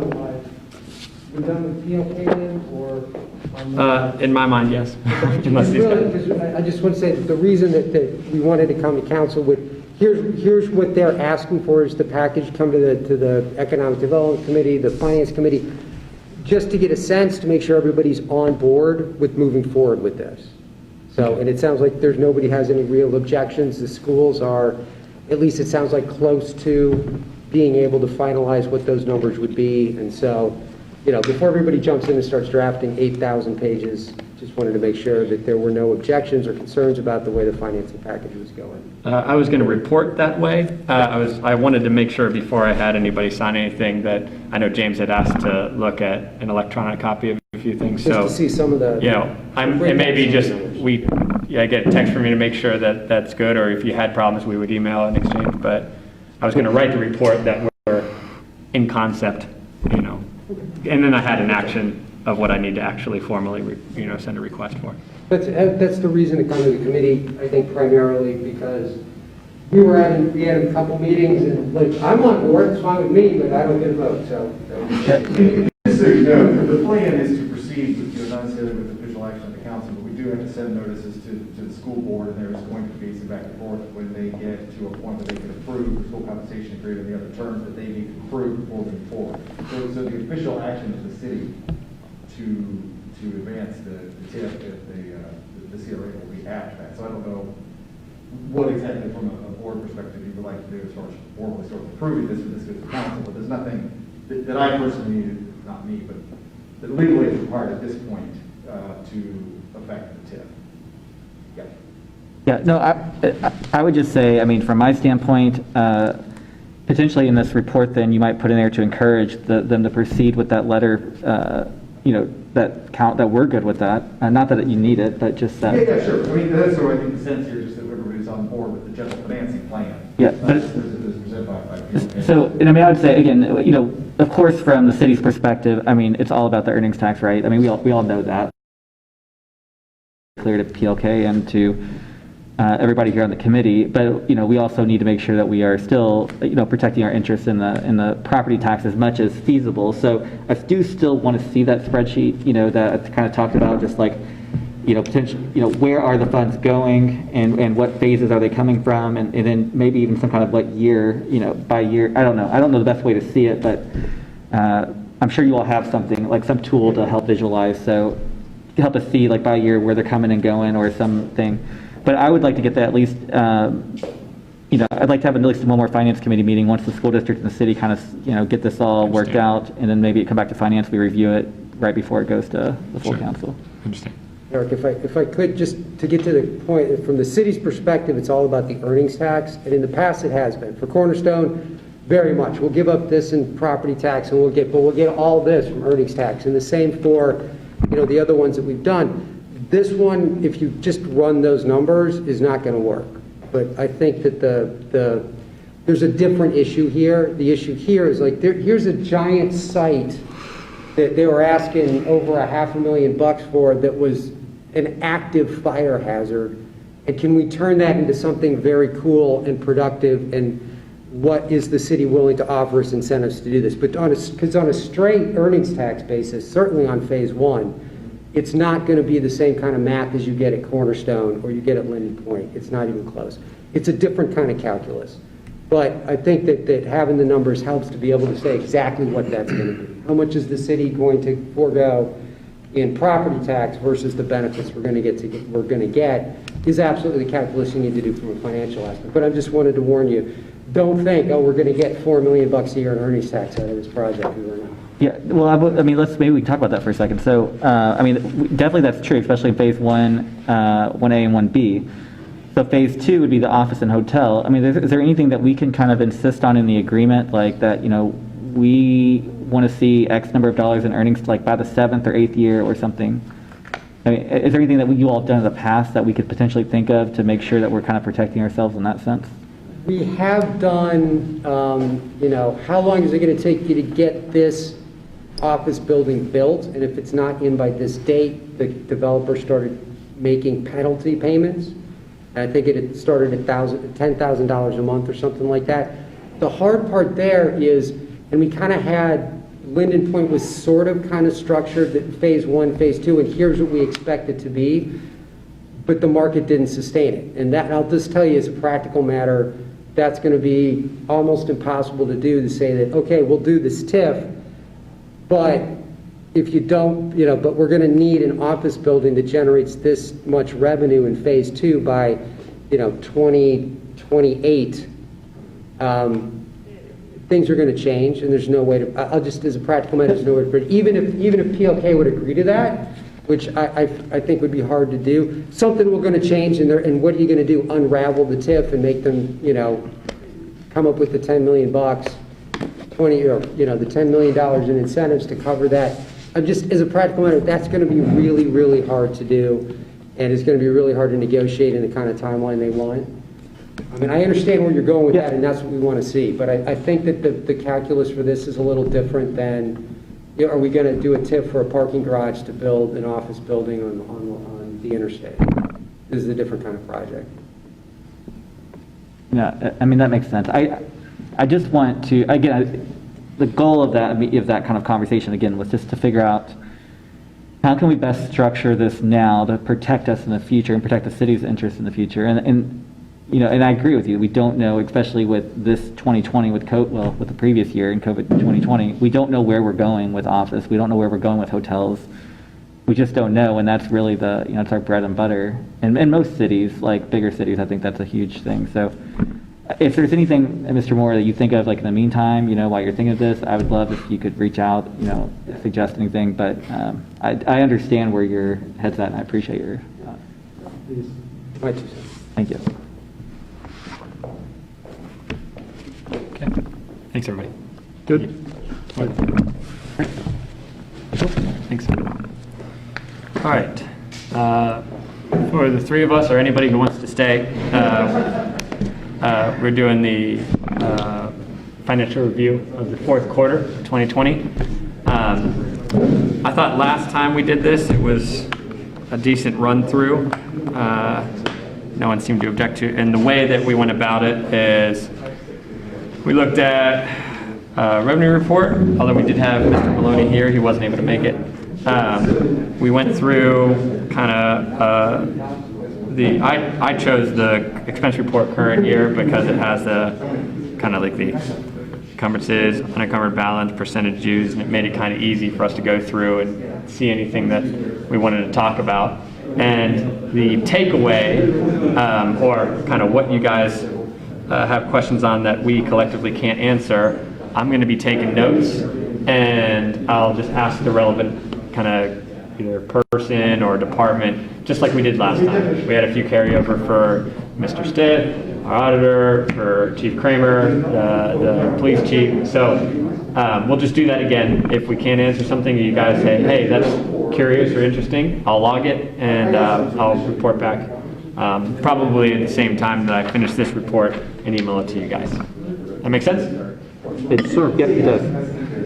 [SPEAKER 2] we're done with PLK then, or?
[SPEAKER 1] In my mind, yes. Unless these guys-
[SPEAKER 2] I just want to say that the reason that we wanted to come to council with, here's what they're asking for is the package come to the Economic Development Committee, the Finance Committee, just to get a sense to make sure everybody's on board with moving forward with this. So, and it sounds like nobody has any real objections. The schools are, at least it sounds like, close to being able to finalize what those numbers would be. And so, you know, before everybody jumps in and starts drafting 8,000 pages, just wanted to make sure that there were no objections or concerns about the way the financing package was going.
[SPEAKER 1] I was going to report that way. I wanted to make sure before I had anybody sign anything that I know James had asked to look at an electronic copy of a few things.
[SPEAKER 2] Just
[SPEAKER 1] So,
[SPEAKER 2] to see some of the...
[SPEAKER 1] you know, it may be just I get a text from you to make sure that that's good, or if you had problems, we would email and exchange. But I was going to write the report that we're in concept, you know, and then I had an action of what I need to actually formally, you know, send a request for.
[SPEAKER 2] That's the reason to come to the committee, I think, primarily because we had a couple meetings, and like, I'm on board, it's fine with me, but I don't get a vote, so.
[SPEAKER 6] Just so you know, the plan is to proceed with, you know, not necessarily with official action of the council, but we do have to send notices to the school board, and there is going to be some back and forth when they get to a point that they can approve the school compensation agreement and the other terms that they need to approve before moving forward. So the official action of the city to advance the TIF, the CRA will be after that. So I don't know what exactly from a board perspective you would like to do as far as formally sort of approving this with this council, but there's nothing that I personally need, not me, but that legally is required at this point to affect the TIF. Yeah.
[SPEAKER 4] Yeah, no, I would just say, I mean, from my standpoint, potentially in this report, then you might put in there to encourage them to proceed with that letter, you know, that we're good with that. Not that you need it, but just that.
[SPEAKER 6] Yeah, sure. I mean, that's sort of, I think, the sense here, just that everybody's on board with the general financing plan.
[SPEAKER 4] Yeah,
[SPEAKER 6] But as presented by PLK.
[SPEAKER 4] So, and I mean, I would say, again, you know, of course, from the city's perspective, I mean, it's all about the earnings tax, right? I mean, we all know that. Clear to PLK and to everybody here on the committee, but, you know, we also need to make sure that we are still, you know, protecting our interests in the property tax as much as feasible. So I do still want to see that spreadsheet, you know, that I kind of talked about, just like, you know, potential, you know, where are the funds going and what phases are they coming from, and then maybe even some kind of like year, you know, by year. I don't know the best way to see it, but I'm sure you all have something, like some tool to help visualize, so help us see like by year where they're coming and going or something. But I would like to get that at least, you know, I'd like to have at least one more finance committee meeting once the school district and the city kind of, you know, get this all worked out, and then maybe it come back to finance, we review it right before it goes to the full council.
[SPEAKER 1] Interesting.
[SPEAKER 7] Eric, if I could, just to get to the point, from the city's perspective, it's all about the earnings tax, and in the past it has been. For Cornerstone, very much. We'll give up this in property tax, and we'll get all this from earnings tax, and the same for, the other ones that we've done. This one, if you just run those numbers, is not going to work. But I think that there's a different issue here. The issue here is here's a giant site that they were asking over $500,000 for that was an active fire hazard. And can we turn that into something very cool and productive? And what is the city willing to offer us incentives to do this? But because on a straight earnings tax basis, certainly on phase one, it's not going to be the same kind of math as you get at Cornerstone or you get at Linden Point. It's not even close. It's a different kind of calculus. But I think that having the numbers helps to be able to say exactly what that's going to be. How much is the city going to forego in property tax versus the benefits we're going to get is absolutely the calculus you need to do from a financial aspect. But I just wanted to warn you, don't think, we're going to get $4 million a year in earnings tax out of this project. We were not.
[SPEAKER 4] Yeah, well, maybe we can talk about that for a second. So, definitely that's true, especially in phase 1A and 1B. So phase 2 would be the office and hotel. Is there anything that we can kind of insist on in the agreement, like that, we want to see X number of dollars in earnings, like by the 7th or 8th year or something? Is there anything that you all have done in the past that we could potentially think of to make sure that we're kind of protecting ourselves in that sense?
[SPEAKER 7] We have done, how long is it going to take you to get this office building built? And if it's not in by this date, the developer started making penalty payments. I think it had started at $10,000 a month or something like that. The hard part there is, and we kind of had, Linden Point was sort of kind of structured that phase 1, phase 2, and here's what we expect it to be, but the market didn't sustain it. And that, I'll just tell you as a practical matter, that's going to be almost impossible to do, to say that, okay, we'll do this TIF, but if you don't, but we're going to need an office building that generates this much revenue in phase 2 by, 2028. Things are going to change, and there's no way to, I'll just, as a practical matter, there's no way to, even if PLK would agree to that, which I think would be hard to do, something we're going to change, and what are you going to do? Unravel the TIF and make them, come up with the $10 million, the $10 million in incentives to cover that. I'm just, as a practical matter, that's going to be really, really hard to do, and it's going to be really hard to negotiate in the kind of timeline they want. I understand where you're going with that, and that's what we want to see, but I think that the calculus for this is a little different than, are we going to do a TIF for a parking garage to build an office building on the interstate? This is a different kind of project.
[SPEAKER 4] Yeah, that makes sense. I just want to, again, the goal of that kind of conversation, again, was just to figure out how can we best structure this now to protect us in the future and protect the city's interests in the future. And I agree with you. We don't know, especially with this 2020 with the previous year in COVID 2020, we don't know where we're going with office. We don't know where we're going with hotels. We just don't know, and that's really it's our bread and butter. And in most cities, like bigger cities, I think that's a huge thing. So if there's anything, Mr. Moore, that you think of, like in the meantime, while you're thinking of this, I would love if you could reach out, suggest anything. But I understand where your head's at, and I appreciate your.
[SPEAKER 7] My 2 cents.
[SPEAKER 4] Thank you.
[SPEAKER 1] Okay. Thanks, everybody.
[SPEAKER 5] Good.
[SPEAKER 1] Thanks. All right. For the 3 of us, or anybody who wants to stay, we're doing the financial review of the 4th quarter of 2020. I thought last time we did this, it was a decent run through. No one seemed to object to, and the way that we went about it is we looked at revenue report, although we did have Mr. Maloney here, he wasn't able to make it. We went through kind of I chose the expense report current year because it has the kind of like the encumbrances, unencumbered balance, percentage used, and it made it kind of easy for us to go through and see anything that we wanted to talk about. And the takeaway, or kind of what you guys have questions on that we collectively can't answer, I'm going to be taking notes, and I'll just ask the relevant kind of either person or department, just like we did last time. We had a few carryover for Mr. Stitt, our auditor, for Chief Kramer, the police chief. So we'll just do that again. If we can't answer something, you guys say, hey, that's curious or interesting, I'll log it and I'll report back. Probably at the same time that I finish this report and email it to you guys. That make sense?
[SPEAKER 4] Yep, it does.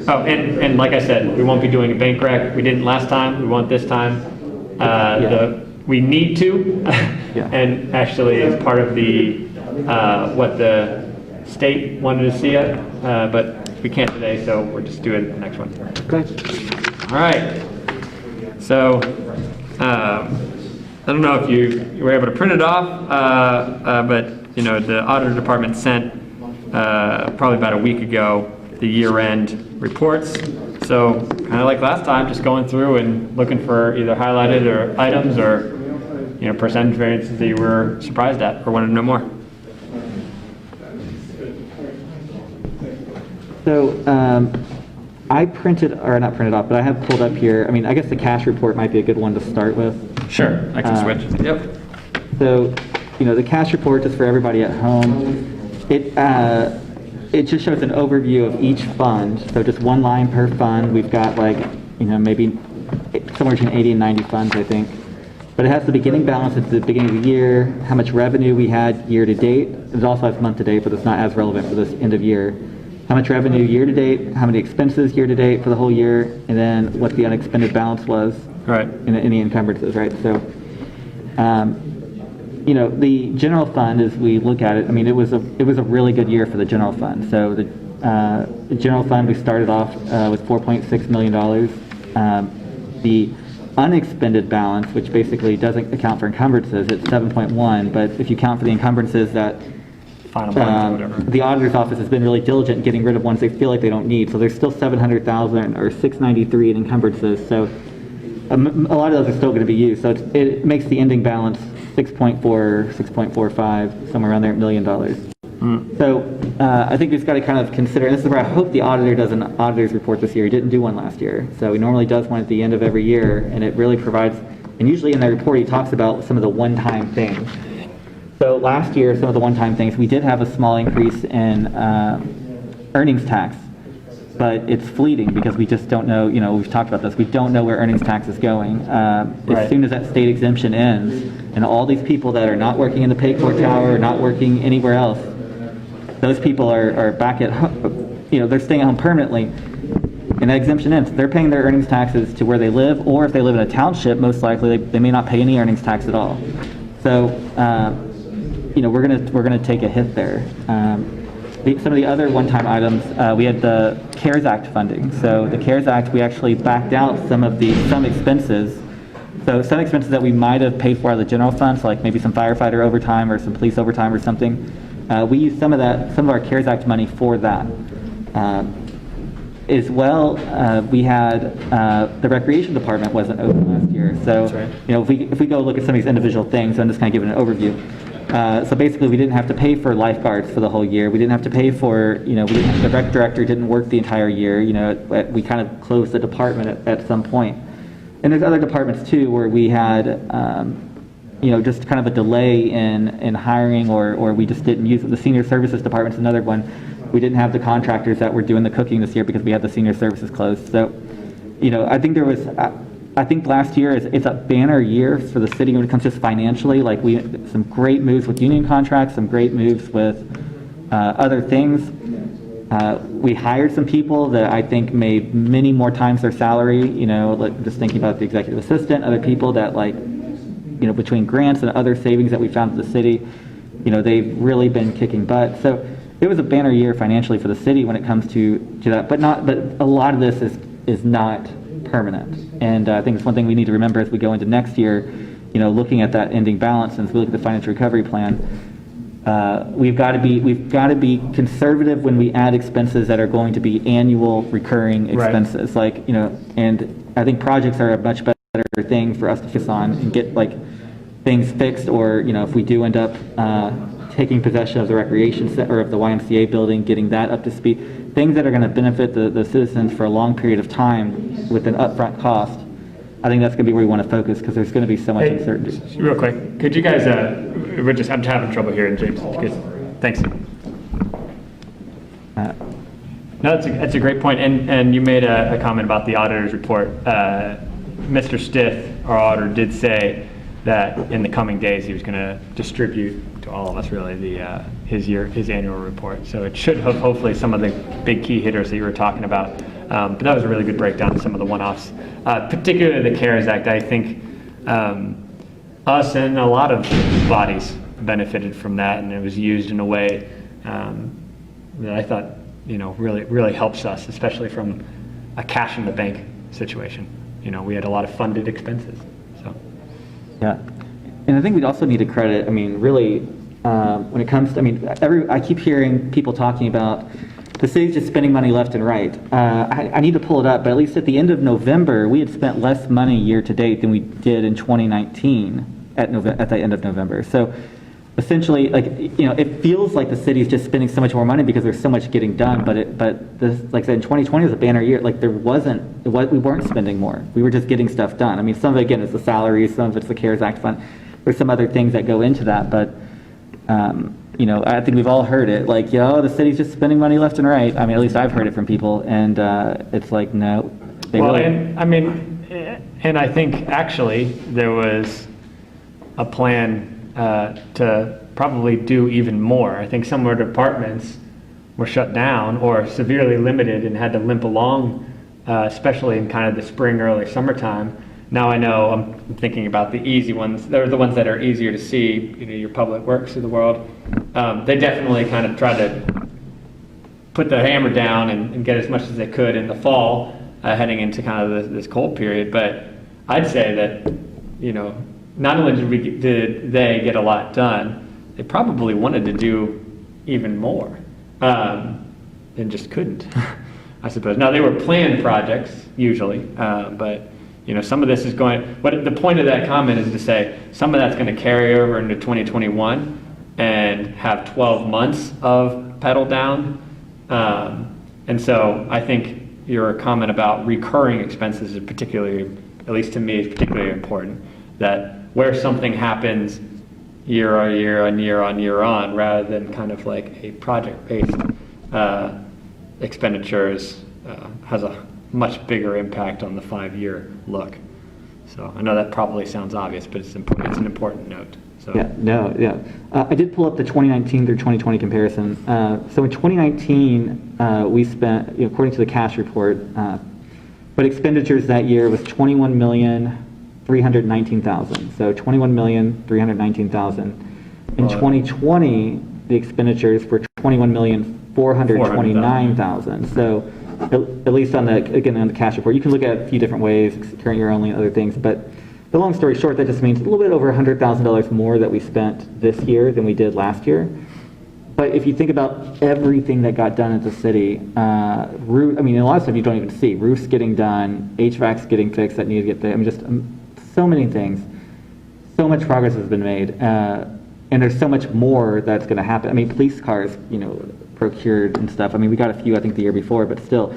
[SPEAKER 1] Oh, and like I said, we won't be doing a bank rec. We didn't last time. We won't this time. We need to, and actually it's part of the what the state wanted to see it, but we can't today, so we're just doing the next one.
[SPEAKER 4] Okay.
[SPEAKER 1] All right. So I don't know if you were able to print it off, but you know the auditor department sent probably about a week ago the year-end reports. So kind of like last time, just going through and looking for either highlighted or items or percentage variances that you were surprised at or wanted to know more.
[SPEAKER 4] So I printed, or not printed off, but I have pulled up here. I mean, I guess the cash report might be a good one to start with.
[SPEAKER 1] Sure, I can switch. Yep.
[SPEAKER 4] So, the cash report, just for everybody at home, it just shows an overview of each fund. So just one line per fund. We've got maybe somewhere between 80 and 90 funds, I think. But it has the beginning balance at the beginning of the year, how much revenue we had year to date. It also has month to date, but it's not as relevant for this end of year. How much revenue year to date, how many expenses year to date for the whole year, and then what the unexpended balance was.
[SPEAKER 1] Right.
[SPEAKER 4] In any encumbrances, right? So, the general fund, as we look at it, I mean, it was a really good year for the general fund. So the general fund, we started off with $4.6 million. The unexpended balance, which basically doesn't account for encumbrances, it's 7.1. But if you count for the encumbrances that
[SPEAKER 1] Final balance or whatever.
[SPEAKER 4] the auditor's office has been really diligent in getting rid of ones they feel like they don't need. So there's still 700,000 or 693 in encumbrances. So a lot of those are still going to be used. So it makes the ending balance 6.4, 6.45, somewhere around there, $1 million. So I think we've got to kind of consider, and this is where I hope the auditor does an auditor's report this year. He didn't do one last year. So he normally does one at the end of every year, and it really provides, and usually in that report he talks about some of the one-time things. So last year, some of the one-time things, we did have a small increase in earnings tax, but it's fleeting because we just don't know, we've talked about this, we don't know where earnings tax is going. As soon as that state exemption ends, and all these people that are not working in the Paycor Tower, or not working anywhere else, those people are back at home, they're staying at home permanently, and that exemption ends. They're paying their earnings taxes to where they live, or if they live in a township, most likely they may not pay any earnings tax at all. So, we're gonna take a hit there. Some of the other one-time items, we had the CARES Act funding. So the CARES Act, we actually backed out some expenses. So some expenses that we might have paid for out of the general fund, so like maybe some firefighter overtime or some police overtime or something. We used some of our CARES Act money for that. As well, we had the recreation department wasn't open last year. So, if we go look at some of these individual things, I'm just kind of giving an overview. So basically, we didn't have to pay for lifeguards for the whole year. We didn't have to pay for, the rec director didn't work the entire year. We kind of closed the department at some point. And there's other departments too where we had, just kind of a delay in hiring, or we just didn't use it. The senior services department's another one. We didn't have the contractors that were doing the cooking this year because we had the senior services closed. So, I think last year it's a banner year for the city when it comes just financially. Like some great moves with union contracts, some great moves with other things. We hired some people that I think made many more times their salary. Like just thinking about the executive assistant, other people that between grants and other savings that we found in the city, they've really been kicking butt. So it was a banner year financially for the city when it comes to that. But a lot of this is not permanent. And I think it's one thing we need to remember as we go into next year, looking at that ending balance, and as we look at the financial recovery plan, we've got to be conservative when we add expenses that are going to be annual recurring expenses. Right. And I think projects are a much better thing for us to focus on and get things fixed, or if we do end up taking possession of the recreation center or of the YMCA building, getting that up to speed, things that are going to benefit the citizens for a long period of time with an upfront cost. I think that's going to be where we want to focus because there's going to be so much
[SPEAKER 1] Hey,
[SPEAKER 4] uncertainty.
[SPEAKER 1] real quick, could you guys, I'm having trouble hearing James. Good. Thanks. No, that's a great point, and you made a comment about the auditor's report. Mr. Stith, our auditor, did say that in the coming days he was going to distribute to all of us really his annual report. So it should have hopefully some of the big key hitters that you were talking about. But that was a really good breakdown of some of the one-offs, particularly the CARES Act. I think us and a lot of bodies benefited from that, and it was used in a way that I thought really helps us, especially from a cash in the bank situation. We had a lot of funded expenses. So
[SPEAKER 4] Yeah, and I think we also need to credit, really, when it comes to, I keep hearing people talking about the city's just spending money left and right. I need to pull it up, but at least at the end of November, we had spent less money year to date than we did in 2019 at the end of November. So essentially, it feels like the city is just spending so much more money because there's so much getting done. But this, like I said, in 2020 was a banner year. We weren't spending more. We were just getting stuff done. Some of it, again, is the salaries, some of it's the CARES Act fund. There's some other things that go into that, but I think we've all heard it. The city's just spending money left and right. At least I've heard it from people, and it's like, no.
[SPEAKER 1] And I think actually there was a plan to probably do even more. I think some of our departments were shut down or severely limited and had to limp along, especially in kind of the spring, early summertime. Now I know I'm thinking about the easy ones. They're the ones that are easier to see, your public works of the world. They definitely kind of tried to put the hammer down and get as much as they could in the fall, heading into kind of this cold period. But I'd say that, not only did they get a lot done, they probably wanted to do even more, and just couldn't, I suppose. Now, they were planned projects, usually, but, some of this is but the point of that comment is to say some of that's going to carry over into 2021 and have 12 months of pedal down. And so I think your comment about recurring expenses is particularly, at least to me, is particularly important, that where something happens year on year on year on year on, rather than kind of like a project-based expenditures, has a much bigger impact on the 5-year look. So I know that probably sounds obvious, but it's an important note. So.
[SPEAKER 4] Yeah. I did pull up the 2019 through 2020 comparison. So in 2019, we spent, according to the cash report, but expenditures that year was $21,319,000. So $21,319,000. In 2020, the expenditures were $21,429,000. So at least on the cash report, you can look at it a few different ways, current year only and other things. But the long story short, that just means a little bit over $100,000 more that we spent this year than we did last year. But if you think about everything that got done at the city, a lot of stuff you don't even see. Roofs getting done, HVAC's getting fixed that need to get there. Just so many things. So much progress has been made. And there's so much more that's going to happen. Police cars, procured and stuff. We got a few, I think, the year before, but still,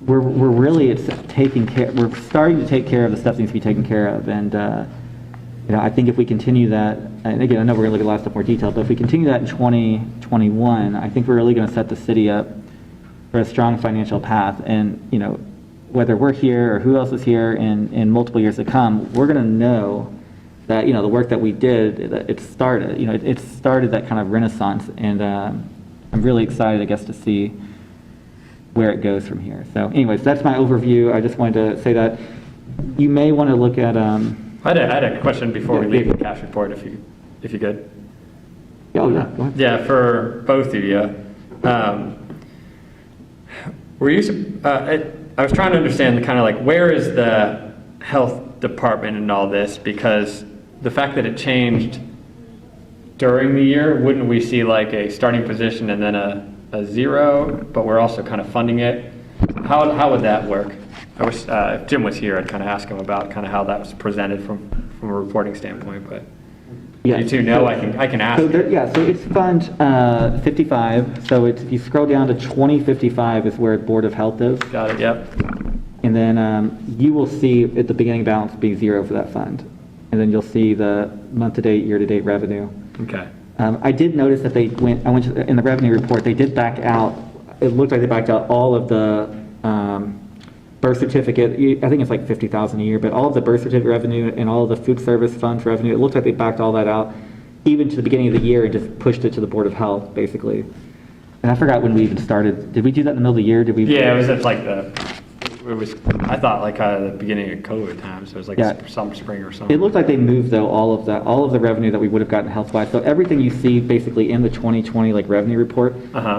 [SPEAKER 4] we're really taking care. We're starting to take care of the stuff that needs to be taken care of, and I think if we continue that, and again, I know we're going to look at a lot of stuff more detailed, but if we continue that in 2021, I think we're really going to set the city up for a strong financial path. And whether we're here or who else is here in multiple years to come, we're going to know that the work that we did, it started. It started that kind of renaissance, and I'm really excited, I guess, to see where it goes from here. So, anyways, that's my overview. I just wanted to say that you may want to look at.
[SPEAKER 1] I had a question before we leave the cash report, if you could.
[SPEAKER 4] Oh yeah, go ahead.
[SPEAKER 1] Yeah, for both of you. I was trying to understand the kind of where is the health department in all this, because the fact that it changed during the year, wouldn't we see a starting position and then a zero, but we're also kind of funding it? How would that work? I wish if Jim was here, I'd kind of ask him about kind of how that was presented from a reporting standpoint, but you two know, I can ask.
[SPEAKER 4] So so it's Fund 55. So if you scroll down to 2055 is where Board of Health is.
[SPEAKER 1] Got it, yep.
[SPEAKER 4] And then you will see at the beginning balance be zero for that fund. And then you'll see the month-to-date, year-to-date revenue.
[SPEAKER 1] Okay.
[SPEAKER 4] I did notice that I went in the revenue report, they did back out, it looked like they backed out all of the birth certificate, I think it's like 50,000 a year, but all of the birth certificate revenue and all of the food service funds revenue, it looked like they backed all that out, even to the beginning of the year, and just pushed it to the Board of Health, basically. And I forgot when we even started. Did we do that in the middle of the year? Did we?
[SPEAKER 1] Yeah, it was at like I thought like kind of the beginning of COVID time, so it was like
[SPEAKER 4] Yeah.
[SPEAKER 1] some spring or something.
[SPEAKER 4] It looked like they moved, though, all of the revenue that we would have gotten health-wise. So everything you see basically in the 2020 like revenue report,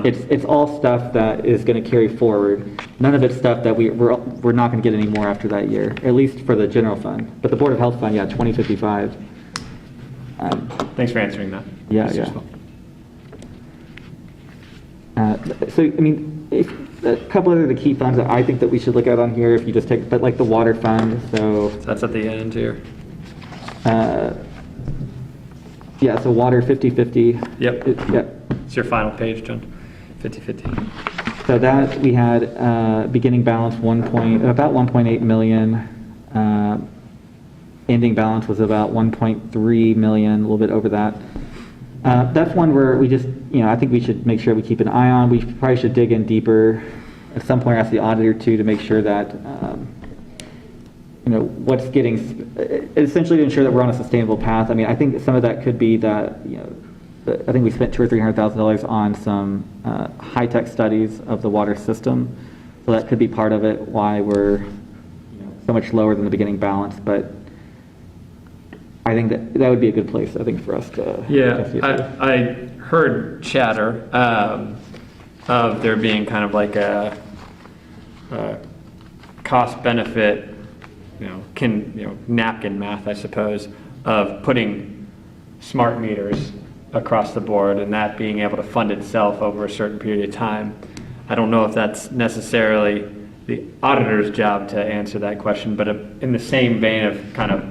[SPEAKER 4] it's all stuff that is going to carry forward. None of it's stuff that we're not going to get any more after that year, at least for the general fund. But the Board of Health fund, yeah, 2055.
[SPEAKER 1] Thanks for answering that.
[SPEAKER 4] Yeah,
[SPEAKER 1] That's
[SPEAKER 4] yeah.
[SPEAKER 1] useful.
[SPEAKER 4] So, I mean, a couple of the key funds that I think that we should look at on here, if you just take, but like the water fund, so.
[SPEAKER 1] So that's at the end here.
[SPEAKER 4] Yeah, so water 50/50.
[SPEAKER 1] Yep.
[SPEAKER 4] Yep.
[SPEAKER 1] It's your final page, John. 50/50.
[SPEAKER 4] So that we had beginning balance about 1.8 million. Ending balance was about 1.3 million, a little bit over that. That's one where we just, I think we should make sure we keep an eye on. We probably should dig in deeper at some point, ask the auditor too, to make sure that, what's getting, essentially to ensure that we're on a sustainable path. I mean, I think some of that could be that, I think we spent $200,000 or $300,000 on some high-tech studies of the water system. So that could be part of it, why we're so much lower than the beginning balance. But I think that would be a good place, I think, for us to.
[SPEAKER 1] Yeah, I heard chatter of there being kind of like a cost benefit, napkin math, I suppose, of putting smart meters across the board and that being able to fund itself over a certain period of time. I don't know if that's necessarily the auditor's job to answer that question, but in the same vein of kind of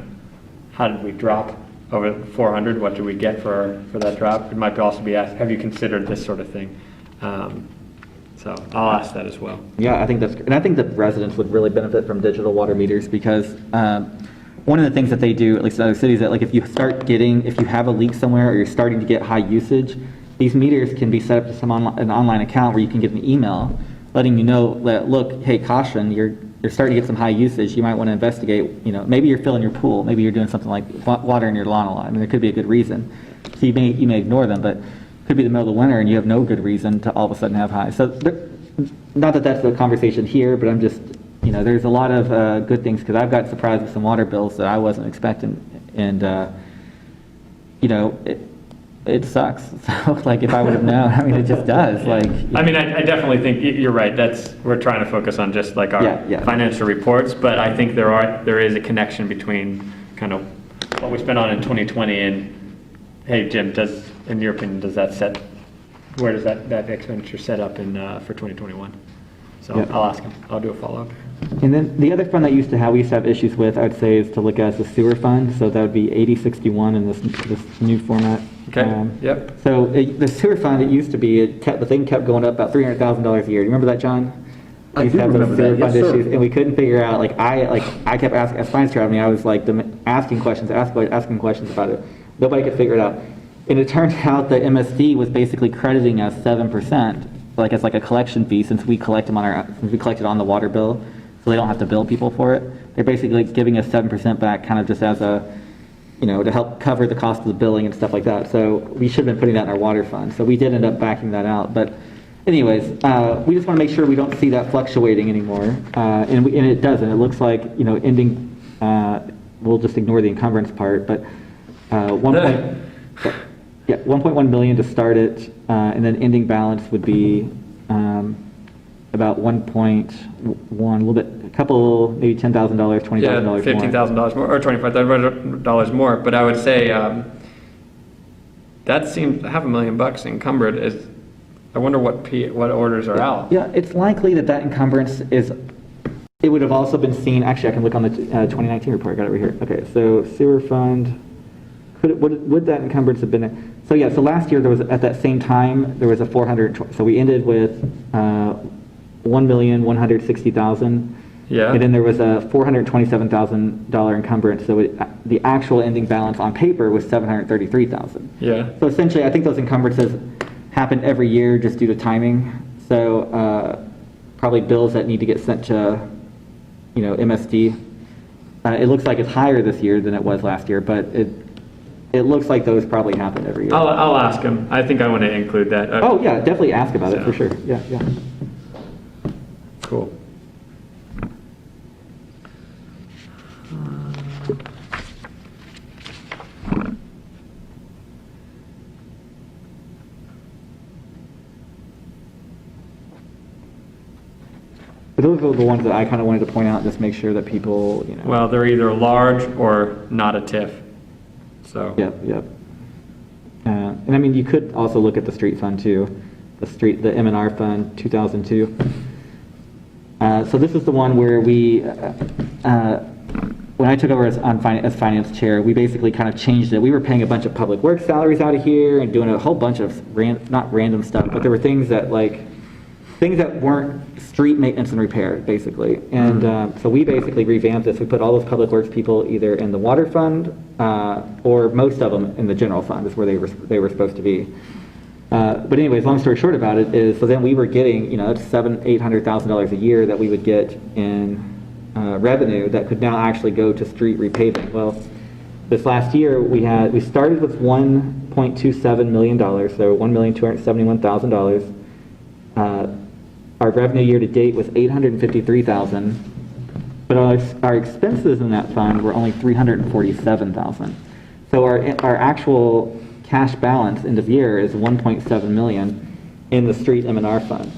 [SPEAKER 1] how did we drop over 400? What did we get for that drop? It might also be asked, have you considered this sort of thing? So I'll ask that as well.
[SPEAKER 4] Yeah, I think that residents would really benefit from digital water meters because one of the things that they do, at least in other cities, that like if you have a leak somewhere or you're starting to get high usage, these meters can be set up to an online account where you can get an email letting you know that, look, hey, caution, you're starting to get some high usage. You might want to investigate, maybe you're filling your pool. Maybe you're doing something like watering your lawn a lot. I mean, there could be a good reason. So you may ignore them, but it could be the middle of the winter and you have no good reason to all of a sudden have high. So not that that's the conversation here, but I'm just, there's a lot of good things because I've got surprised with some water bills that I wasn't expecting. And, it sucks. So, like, if I would have known, I mean, it just does. Like,
[SPEAKER 1] I mean, I definitely think you're right. We're trying to focus on just like our financial reports, but I think there is a connection between kind of what we spent on in 2020 and, hey, Jim, in your opinion, where does that expenditure set up for 2021? So I'll ask him. I'll do a follow-up.
[SPEAKER 4] And then the other fund that we used to have issues with, I would say, is to look at the sewer fund. So that would be 8061 in this new format.
[SPEAKER 1] Okay. Yep.
[SPEAKER 4] So the sewer fund, it used to be, the thing kept going up about $300,000 a year. You remember that, John?
[SPEAKER 7] I
[SPEAKER 4] used to
[SPEAKER 7] do
[SPEAKER 4] have
[SPEAKER 7] remember
[SPEAKER 4] sewer
[SPEAKER 7] that,
[SPEAKER 4] fund
[SPEAKER 7] yes, sir.
[SPEAKER 4] issues, and we couldn't figure out. I kept asking, as finance director, I was like asking questions about it. Nobody could figure it out. And it turned out the MSD was basically crediting us 7%, like as like a collection fee, since we collect it on the water bill, so they don't have to bill people for it. They're basically giving us 7% back, kind of just as a, to help cover the cost of the billing and stuff like that. So we should have been putting that in our water fund. So we did end up backing that out. But anyways, we just want to make sure we don't see that fluctuating anymore. And it doesn't. It looks like, ending, we'll just ignore the encumbrance part, but 1.1 million to start it, and then ending balance would be about 1.1, a little bit, a couple, maybe $10,000, $20,000
[SPEAKER 1] Yeah,
[SPEAKER 4] more.
[SPEAKER 1] $15,000 more, or $25,000 more. But I would say that seems $500,000 encumbered. I wonder what orders are out.
[SPEAKER 4] Yeah, it's likely that encumbrance is. It would have also been seen. Actually, I can look on the 2019 report. I got it right here. Okay, so sewer fund. Would that encumbrance have been? So yeah. So last year there was at that same time there was a 400. So we ended with 1,160,000,
[SPEAKER 1] Yeah.
[SPEAKER 4] And then there was a $427,000 encumbrance, so the actual ending balance on paper was $733,000.
[SPEAKER 1] Yeah.
[SPEAKER 4] So essentially, I think those encumbrances happen every year just due to timing. So probably bills that need to get sent to, MSD. It looks like it's higher this year than it was last year, but it looks like those probably happen every year.
[SPEAKER 1] I'll ask him. I think I want to include that.
[SPEAKER 4] Oh yeah, definitely ask about it for sure. Yeah, yeah.
[SPEAKER 1] Cool.
[SPEAKER 4] But those are the ones that I kind of wanted to point out, just make sure that people,
[SPEAKER 1] Well, they're either large or not a TIF. So.
[SPEAKER 4] Yep, yep. And I mean, you could also look at the street fund too, the M&R fund 2002. So this is the one where we, when I took over as finance chair, we basically kind of changed it. We were paying a bunch of public works salaries out of here and doing a whole bunch of not random stuff, but there were things that weren't street maintenance and repair, basically. And so we basically revamped this. We put all those public works people either in the water fund or most of them in the general fund is where they were supposed to be. But anyways, long story short about it is, so then we were getting, $700,000-800,000 a year that we would get in revenue that could now actually go to street repaving. Well, this last year we started with $1.27 million, so $1,271,000. Our revenue year to date was $853,000, but our expenses in that fund were only $347,000. So our actual cash balance end of year is $1.7 million in the street M&R fund.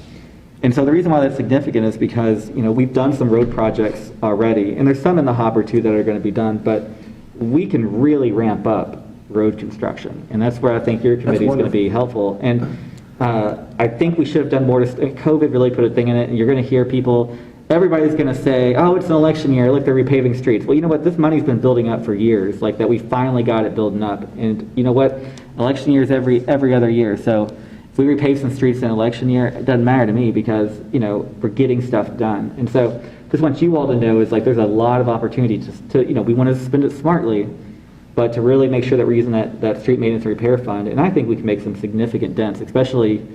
[SPEAKER 4] And so the reason why that's significant is because we've done some road projects already, and there's some in the hopper too that are going to be done, but we can really ramp up road construction, and that's where I think your committee is going to be helpful. And I think we should have done more. COVID really put a thing in it, and you're going to hear people, everybody's going to say, oh, it's an election year, look, they're repaving streets. Well, you know what, this money's been building up for years, like that we finally got it building up. And you know what, election year is every other year. So if we repave some streets in an election year, it doesn't matter to me because, we're getting stuff done. And so just want you all to know is like there's a lot of opportunity to we want to spend it smartly, but to really make sure that we're using that street maintenance and repair fund. And I think we can make some significant dents, especially,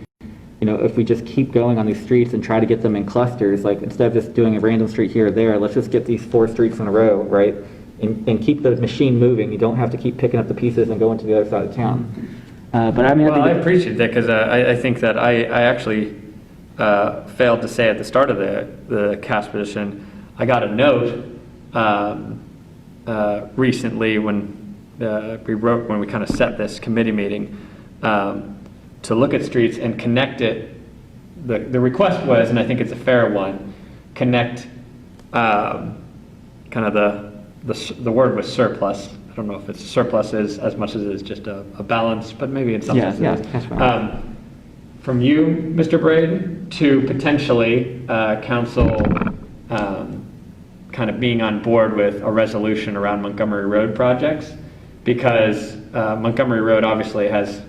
[SPEAKER 4] if we just keep going on these streets and try to get them in clusters, like instead of just doing a random street here or there, let's just get these 4 streets in a row, right? And keep the machine moving. You don't have to keep picking up the pieces and going to the other side of town. But I mean,
[SPEAKER 1] I appreciate that because I think that I actually failed to say at the start of the cast position, I got a note recently when we kind of set this committee meeting to look at streets and connect it. The request was, and I think it's a fair one, connect kind of the word was surplus. I don't know if it's surplus is as much as it is just a balance, but maybe in some sense.
[SPEAKER 4] Yeah,
[SPEAKER 1] from you, Mr. Braden, to potentially council kind of being on board with a resolution around Montgomery Road projects, because Montgomery Road obviously has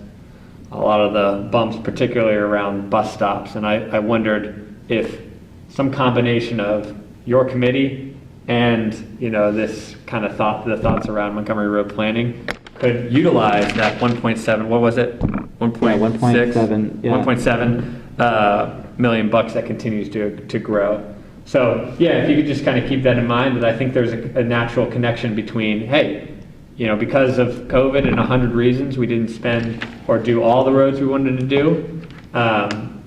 [SPEAKER 1] a lot of the bumps, particularly around bus stops, and I wondered if some combination of your committee and this kind of the thoughts around Montgomery Road planning could utilize that 1.7. What was it? 1.7. Yeah. 1.7 million bucks that continues to grow. So yeah, if you could just kind of keep that in mind, that I think there's a natural connection between, hey, because of COVID and 100 reasons, we didn't spend or do all the roads we wanted to do.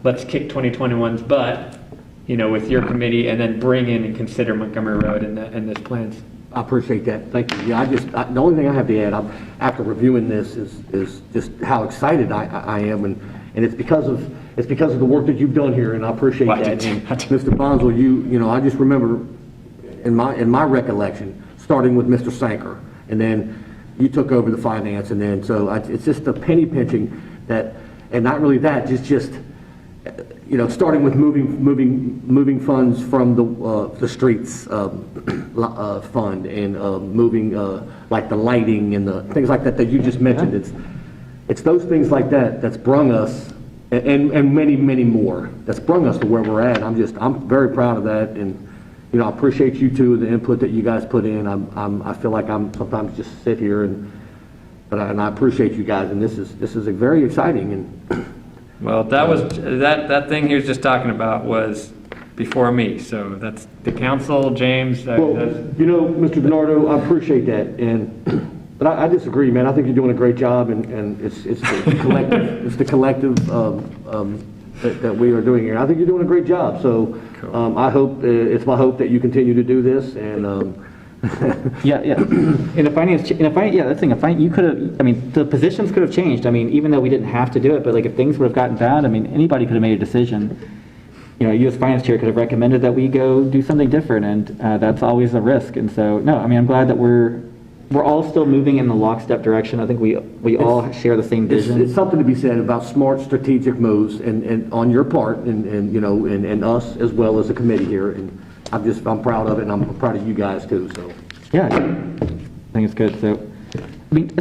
[SPEAKER 1] Let's kick 2021's butt, with your committee, and then bring in and consider Montgomery Road in this plans.
[SPEAKER 8] I appreciate that. Thank you. Yeah, the only thing I have to add, after reviewing this, is just how excited I am, and it's because of the work that you've done here, and I appreciate that. And Mr. Bonzo, I just remember in my recollection, starting with Mr. Sanker, and then you took over the finance, and then so it's just the penny pinching that, and not really that, just starting with moving funds from the streets fund and moving like the lighting and the things like that you just mentioned. It's those things like that that's brung us, and many more, that's brung us to where we're at. I'm very proud of that, and you know, I appreciate you too, the input that you guys put in. I feel like I'm sometimes just sit here and I appreciate you guys, and this is a very exciting and
[SPEAKER 1] Well, that thing he was just talking about was before me, so that's the council, James.
[SPEAKER 8] well, you know, Mr. Bernardo, I appreciate that, but I disagree, man. I think you're doing a great job, and it's the collective, that we are doing here. I think you're doing a great job. So I hope it's my hope that you continue to do this, and
[SPEAKER 4] Yeah, yeah. In a finance, yeah, that's the thing. You could have, I mean, the positions could have changed. I mean, even though we didn't have to do it, but like if things would have gotten bad, I mean, anybody could have made a decision. You know, you as finance chair could have recommended that we go do something different, and that's always a risk. And so, no, I mean, I'm glad that we're all still moving in the lockstep direction. I think we all share the same vision.
[SPEAKER 8] it's something to be said about smart strategic moves and on your part and you know, and us as well as a committee here. And I'm proud of it, and I'm proud of you guys too, so.
[SPEAKER 4] Yeah, I think it's good. So, I mean,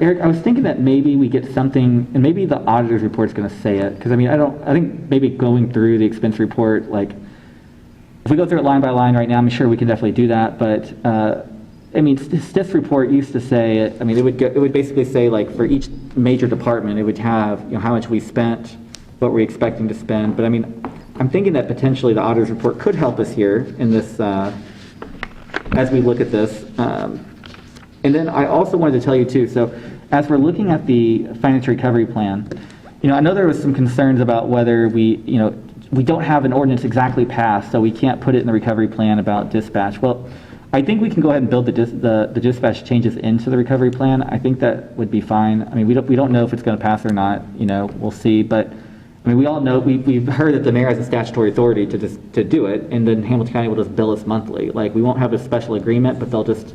[SPEAKER 4] Eric, I was thinking that maybe we get something, and maybe the auditor's report's going to say it, because I mean, I think maybe going through the expense report, like, if we go through it line by line right now, I'm sure we can definitely do that, but, I mean, this report used to say, I mean, it would basically say, like, for each major department, it would have, you know, how much we spent, what we're expecting to spend, but I mean, I'm thinking that potentially the auditor's report could help us here in this, as we look at this. And then I also wanted to tell you too, so as we're looking at the financial recovery plan, you know, I know there was some concerns about whether we don't have an ordinance exactly passed, so we can't put it in the recovery plan about dispatch. Well, I think we can go ahead and build the dispatch changes into the recovery plan. I think that would be fine. I mean, we don't know if it's going to pass or not, you know, we'll see, but I mean, we all know, we've heard that the mayor has a statutory authority to do it, and then Hamilton County will just bill us monthly. Like, we won't have a special agreement, but they'll just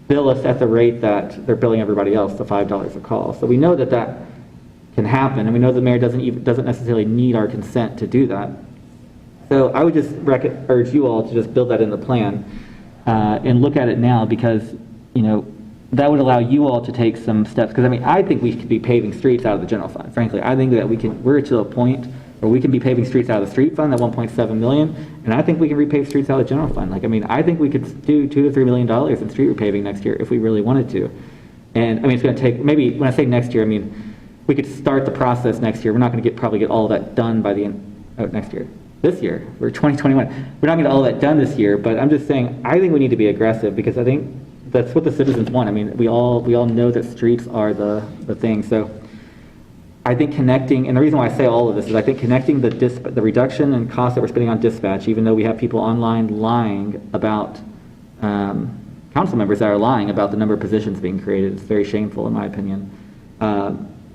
[SPEAKER 4] bill us at the rate that they're billing everybody else, the $5 a call. So we know that that can happen, and we know the mayor doesn't necessarily need our consent to do that. So I would just urge you all to just build that in the plan and look at it now, because, you know, that would allow you all to take some steps, because I mean, I think we could be paving streets out of the general fund. Frankly, I think that we're to a point where we can be paving streets out of the street fund, that 1.7 million, and I think we can repave streets out of the general fund. Like, I mean, I think we could do $2 to $3 million in street repaving next year if we really wanted to. And I mean, it's going to take, maybe when I say next year, I mean, we could start the process next year. We're not going to probably get all of that done by the end of next year. This year, we're 2021. We're not going to get all that done this year, but I'm just saying, I think we need to be aggressive, because I think that's what the citizens want. I mean, we all know that streets are the thing. So I think connecting, and the reason why I say all of this is I think connecting the reduction in cost that we're spending on dispatch, even though we have people online lying about, council members that are lying about the number of positions being created. It's very shameful in my opinion.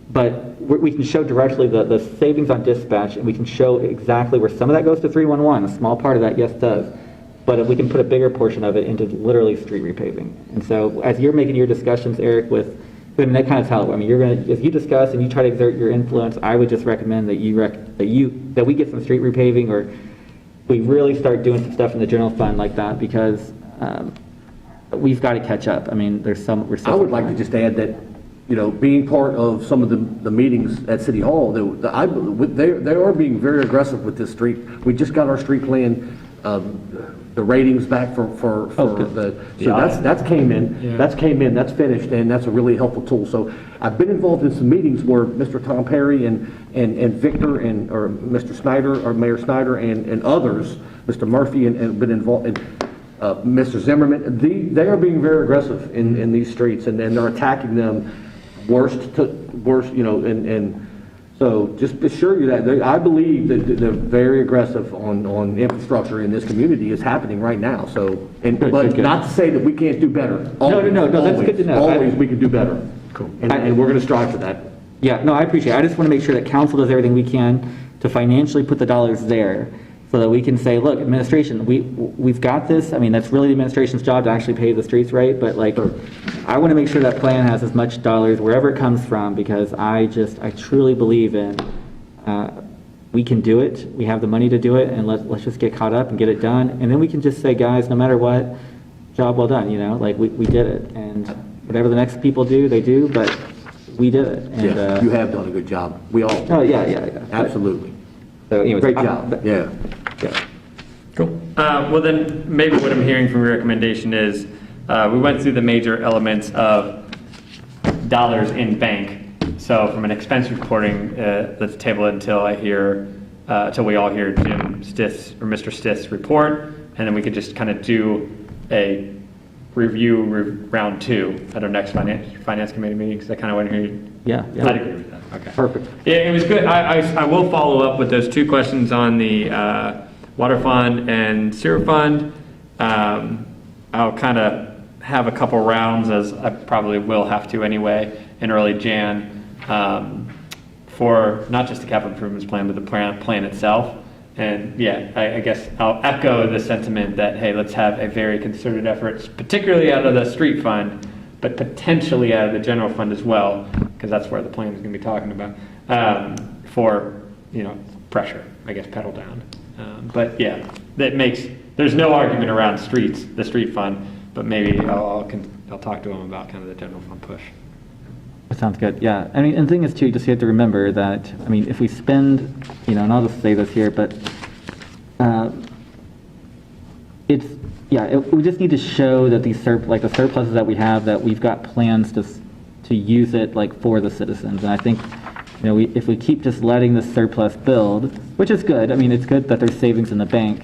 [SPEAKER 4] But we can show directly the savings on dispatch, and we can show exactly where some of that goes to 311. A small part of that, yes, does. But we can put a bigger portion of it into literally street repaving. And so as you're making your discussions, Eric, I mean, that kind of how, I mean, if you discuss and you try to exert your influence, I would just recommend that that we get some street repaving, or we really start doing some stuff in the general fund like that, because we've got to catch up. I mean,
[SPEAKER 8] I would like to just add that, you know, being part of some of the meetings at City Hall, they are being very aggressive with this street. We just got our street plan, the ratings back for that's came in, that's finished, and that's a really helpful tool. So I've been involved in some meetings where Mr. Tom Perry and Victor or Mr. Snyder or Mayor Snyder and others, Mr. Murphy and been involved, Mr. Zimmerman, they are being very aggressive in these streets, and they're attacking them worst, you know, and so just assure you that I believe that they're very aggressive on infrastructure in this community is happening right now. So, but not to say that we can't do better. Always,
[SPEAKER 4] no, that's good to know.
[SPEAKER 8] Always we can do better. Cool. And we're going to strive for that.
[SPEAKER 4] Yeah, no, I appreciate it. I just want to make sure that council does everything we can to financially put the dollars there, so that we can say, look, administration, we've got this. I mean, that's really the administration's job to actually pay the streets right, but like, sure. I want to make sure that plan has as much dollars wherever it comes from, because I truly believe in, we can do it. We have the money to do it, and let's just get caught up and get it done. And then we can just say, guys, no matter what, job well done, you know, like we did it. And whatever the next people do, they do, but we did it. And,
[SPEAKER 8] yeah, you have done a good job. We all do.
[SPEAKER 4] Oh, yeah.
[SPEAKER 8] Absolutely.
[SPEAKER 4] So anyways,
[SPEAKER 8] great job. Yeah.
[SPEAKER 1] Cool. Well, then, maybe what I'm hearing from your recommendation is, we went through the major elements of dollars in bank. So from an expense reporting, let's table it until until we all hear Jim Stith's or Mr. Stith's report, and then we could just kind of do a review round 2 at our next finance committee meeting, because I kind of want to hear you.
[SPEAKER 4] Yeah, yeah.
[SPEAKER 1] I'd agree with that. Okay.
[SPEAKER 8] Perfect.
[SPEAKER 1] Yeah, it was good. I will follow up with those 2 questions on the water fund and sewer fund. I'll kind of have a couple rounds, as I probably will have to anyway, in early Jan, for not just the capital improvements plan, but the plan itself. And yeah, I guess I'll echo the sentiment that, hey, let's have a very concerted effort, particularly out of the street fund, but potentially out of the general fund as well, because that's where the plan is going to be talking about, for, pressure, I guess, pedal down. But yeah, there's no argument around the street fund, but maybe I'll talk to them about kind of the general fund push.
[SPEAKER 4] That sounds good, yeah. I mean, and the thing is too, just you have to remember that, I mean, if we spend, and I'll just say this here, but we just need to show that the surpluses that we have, that we've got plans to use it for the citizens. And I think, if we keep just letting the surplus build, which is good, I mean, it's good that there's savings in the bank,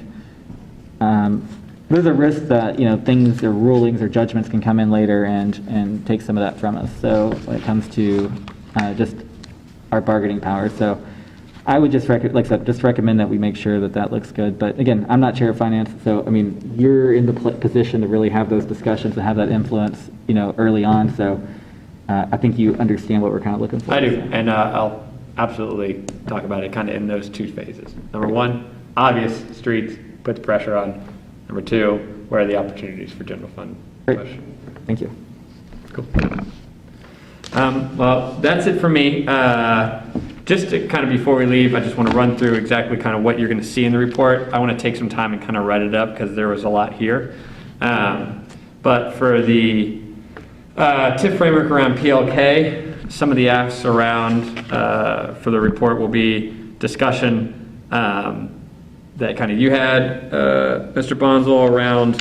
[SPEAKER 4] there's a risk that, things or rulings or judgments can come in later and take some of that from us. So when it comes to just our bargaining power. So I would just recommend that we make sure that that looks good. But again, I'm not chair of finance, so I mean, you're in the position to really have those discussions and have that influence, early on. So I think you understand what we're kind of looking for.
[SPEAKER 1] I do, and I'll absolutely talk about it kind of in those 2 phases. Number 1, obvious, streets, put the pressure on. Number 2, where are the opportunities for general fund push?
[SPEAKER 4] Great. Thank you.
[SPEAKER 1] Cool. Well, that's it for me. Just to kind of before we leave, I just want to run through exactly kind of what you're going to see in the report. I want to take some time and kind of write it up because there was a lot here. But for the TIF framework around PLK, some of the asks around for the report will be discussion that kind of you had, Mr. Bonzel, around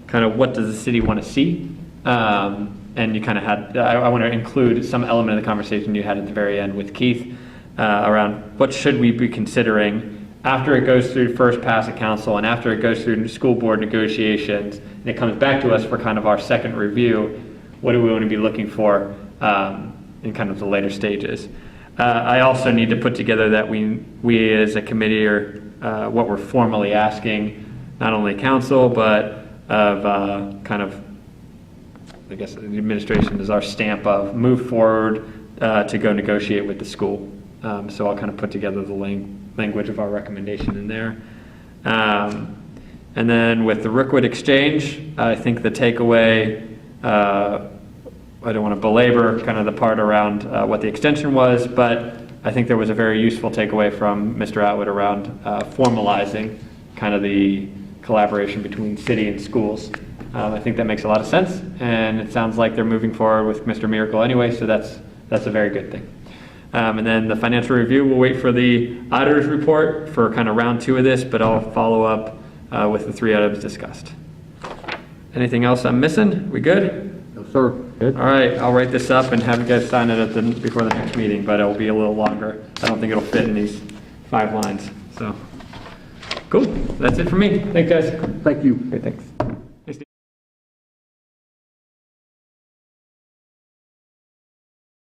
[SPEAKER 1] kind of what does the city want to see. And you kind of had, I want to include some element of the conversation you had at the very end with Keith around what should we be considering after it goes through first pass at council and after it goes through school board negotiations and it comes back to us for kind of our second review. What do we want to be looking for in kind of the later stages? I also need to put together that we as a committee are what we're formally asking, not only council, but of kind of, I guess the administration is our stamp of move forward to go negotiate with the school. So I'll kind of put together the language of our recommendation in there. And then with the Rookwood Exchange, I think the takeaway, I don't want to belabor kind of the part around what the extension was, but I think there was a very useful takeaway from Mr. Atwood around formalizing kind of the collaboration between city and schools. I think that makes a lot of sense, and it sounds like they're moving forward with Mr. Miracle anyway, so that's a very good thing. And then the financial review, we'll wait for the auditor's report for kind of round 2 of this, but I'll follow up with the 3 items discussed. Anything else I'm missing? We good?
[SPEAKER 8] No, sir.
[SPEAKER 4] Good.
[SPEAKER 1] All right, I'll write this up and have you guys sign it before the next meeting, but it'll be a little longer. I don't think it'll fit in these 5 lines, so. Cool, that's it for me. Thanks, guys.
[SPEAKER 8] Thank you.
[SPEAKER 4] Great, thanks.